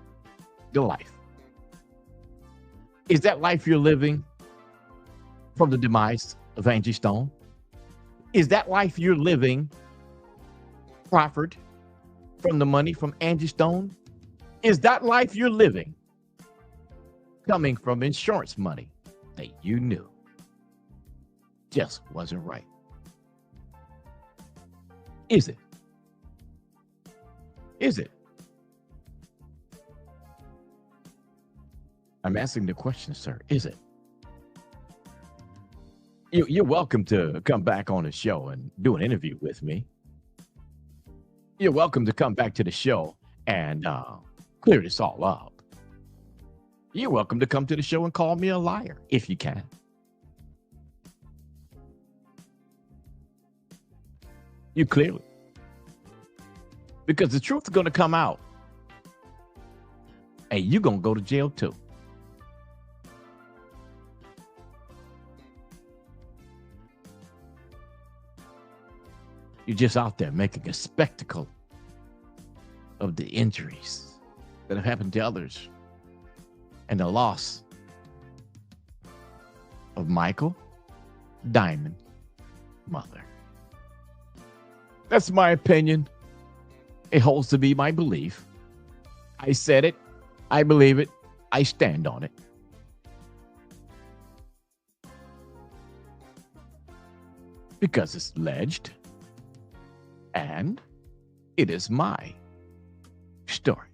the life. Is that life you're living from the demise of Angie Stone? Is that life you're living proffered from the money from Angie Stone? Is that life you're living coming from insurance money that you knew just wasn't right? Is it? Is it? I'm asking the question, sir. Is it? You're welcome to come back on the show and do an interview with me. You're welcome to come back to the show and clear this all up. You're welcome to come to the show and call me a liar if you can. You clearly. Because the truth is going to come out. And you're going to go to jail too. You're just out there making a spectacle of the injuries that have happened to others and the loss of Michael Diamond's mother. That's my opinion. It holds to be my belief. I said it. I believe it. I stand on it. Because it's alleged. And it is my story.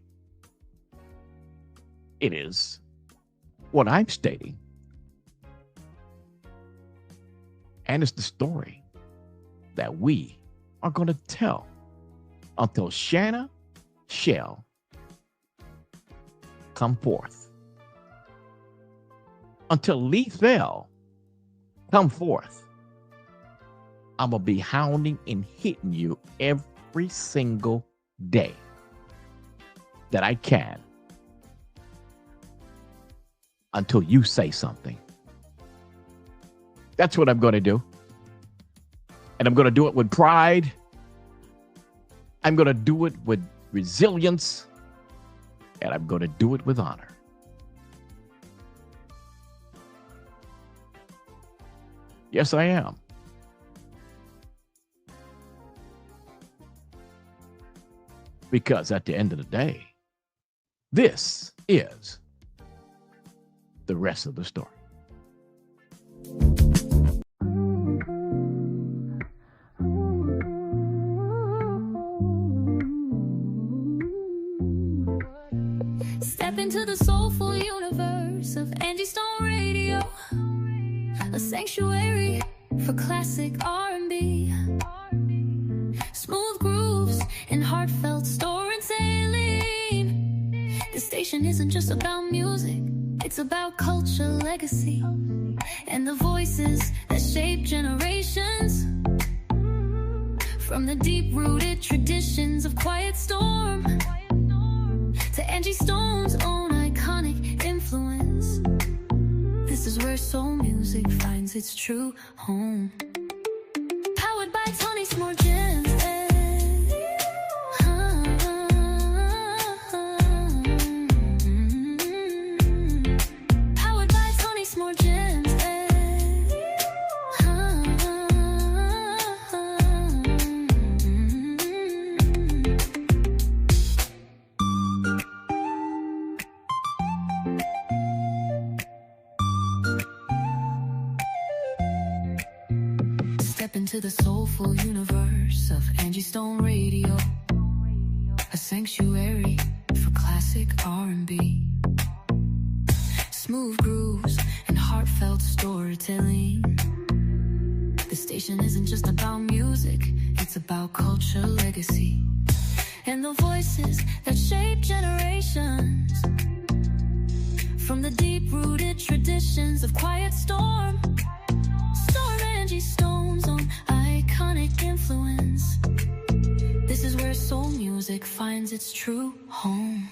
It is what I'm stating. And it's the story that we are going to tell until Shanna shall come forth. Until Leethel come forth. I'm going to be hounding and hitting you every single day that I can until you say something. That's what I'm going to do. And I'm going to do it with pride. I'm going to do it with resilience. And I'm going to do it with honor. Yes, I am. Because at the end of the day, this is the rest of the story. Step into the soulful universe of Angie Stone Radio, a sanctuary for classic R&B, smooth grooves and heartfelt storytelling. The station isn't just about music, it's about culture, legacy, and the voices that shape generations. From the deep-rooted traditions of Quiet Storm to Angie Stone's own iconic influence, this is where soul music finds its true home. Powered by Tony's More Gems. Powered by Tony's More Gems. Into the soulful universe of Angie Stone Radio, a sanctuary for classic R&B, smooth grooves and heartfelt storytelling. The station isn't just about music, it's about culture, legacy, and the voices that shape generations. From the deep-rooted traditions of Quiet Storm, Angie Stone's own iconic influence. This is where soul music finds its true home.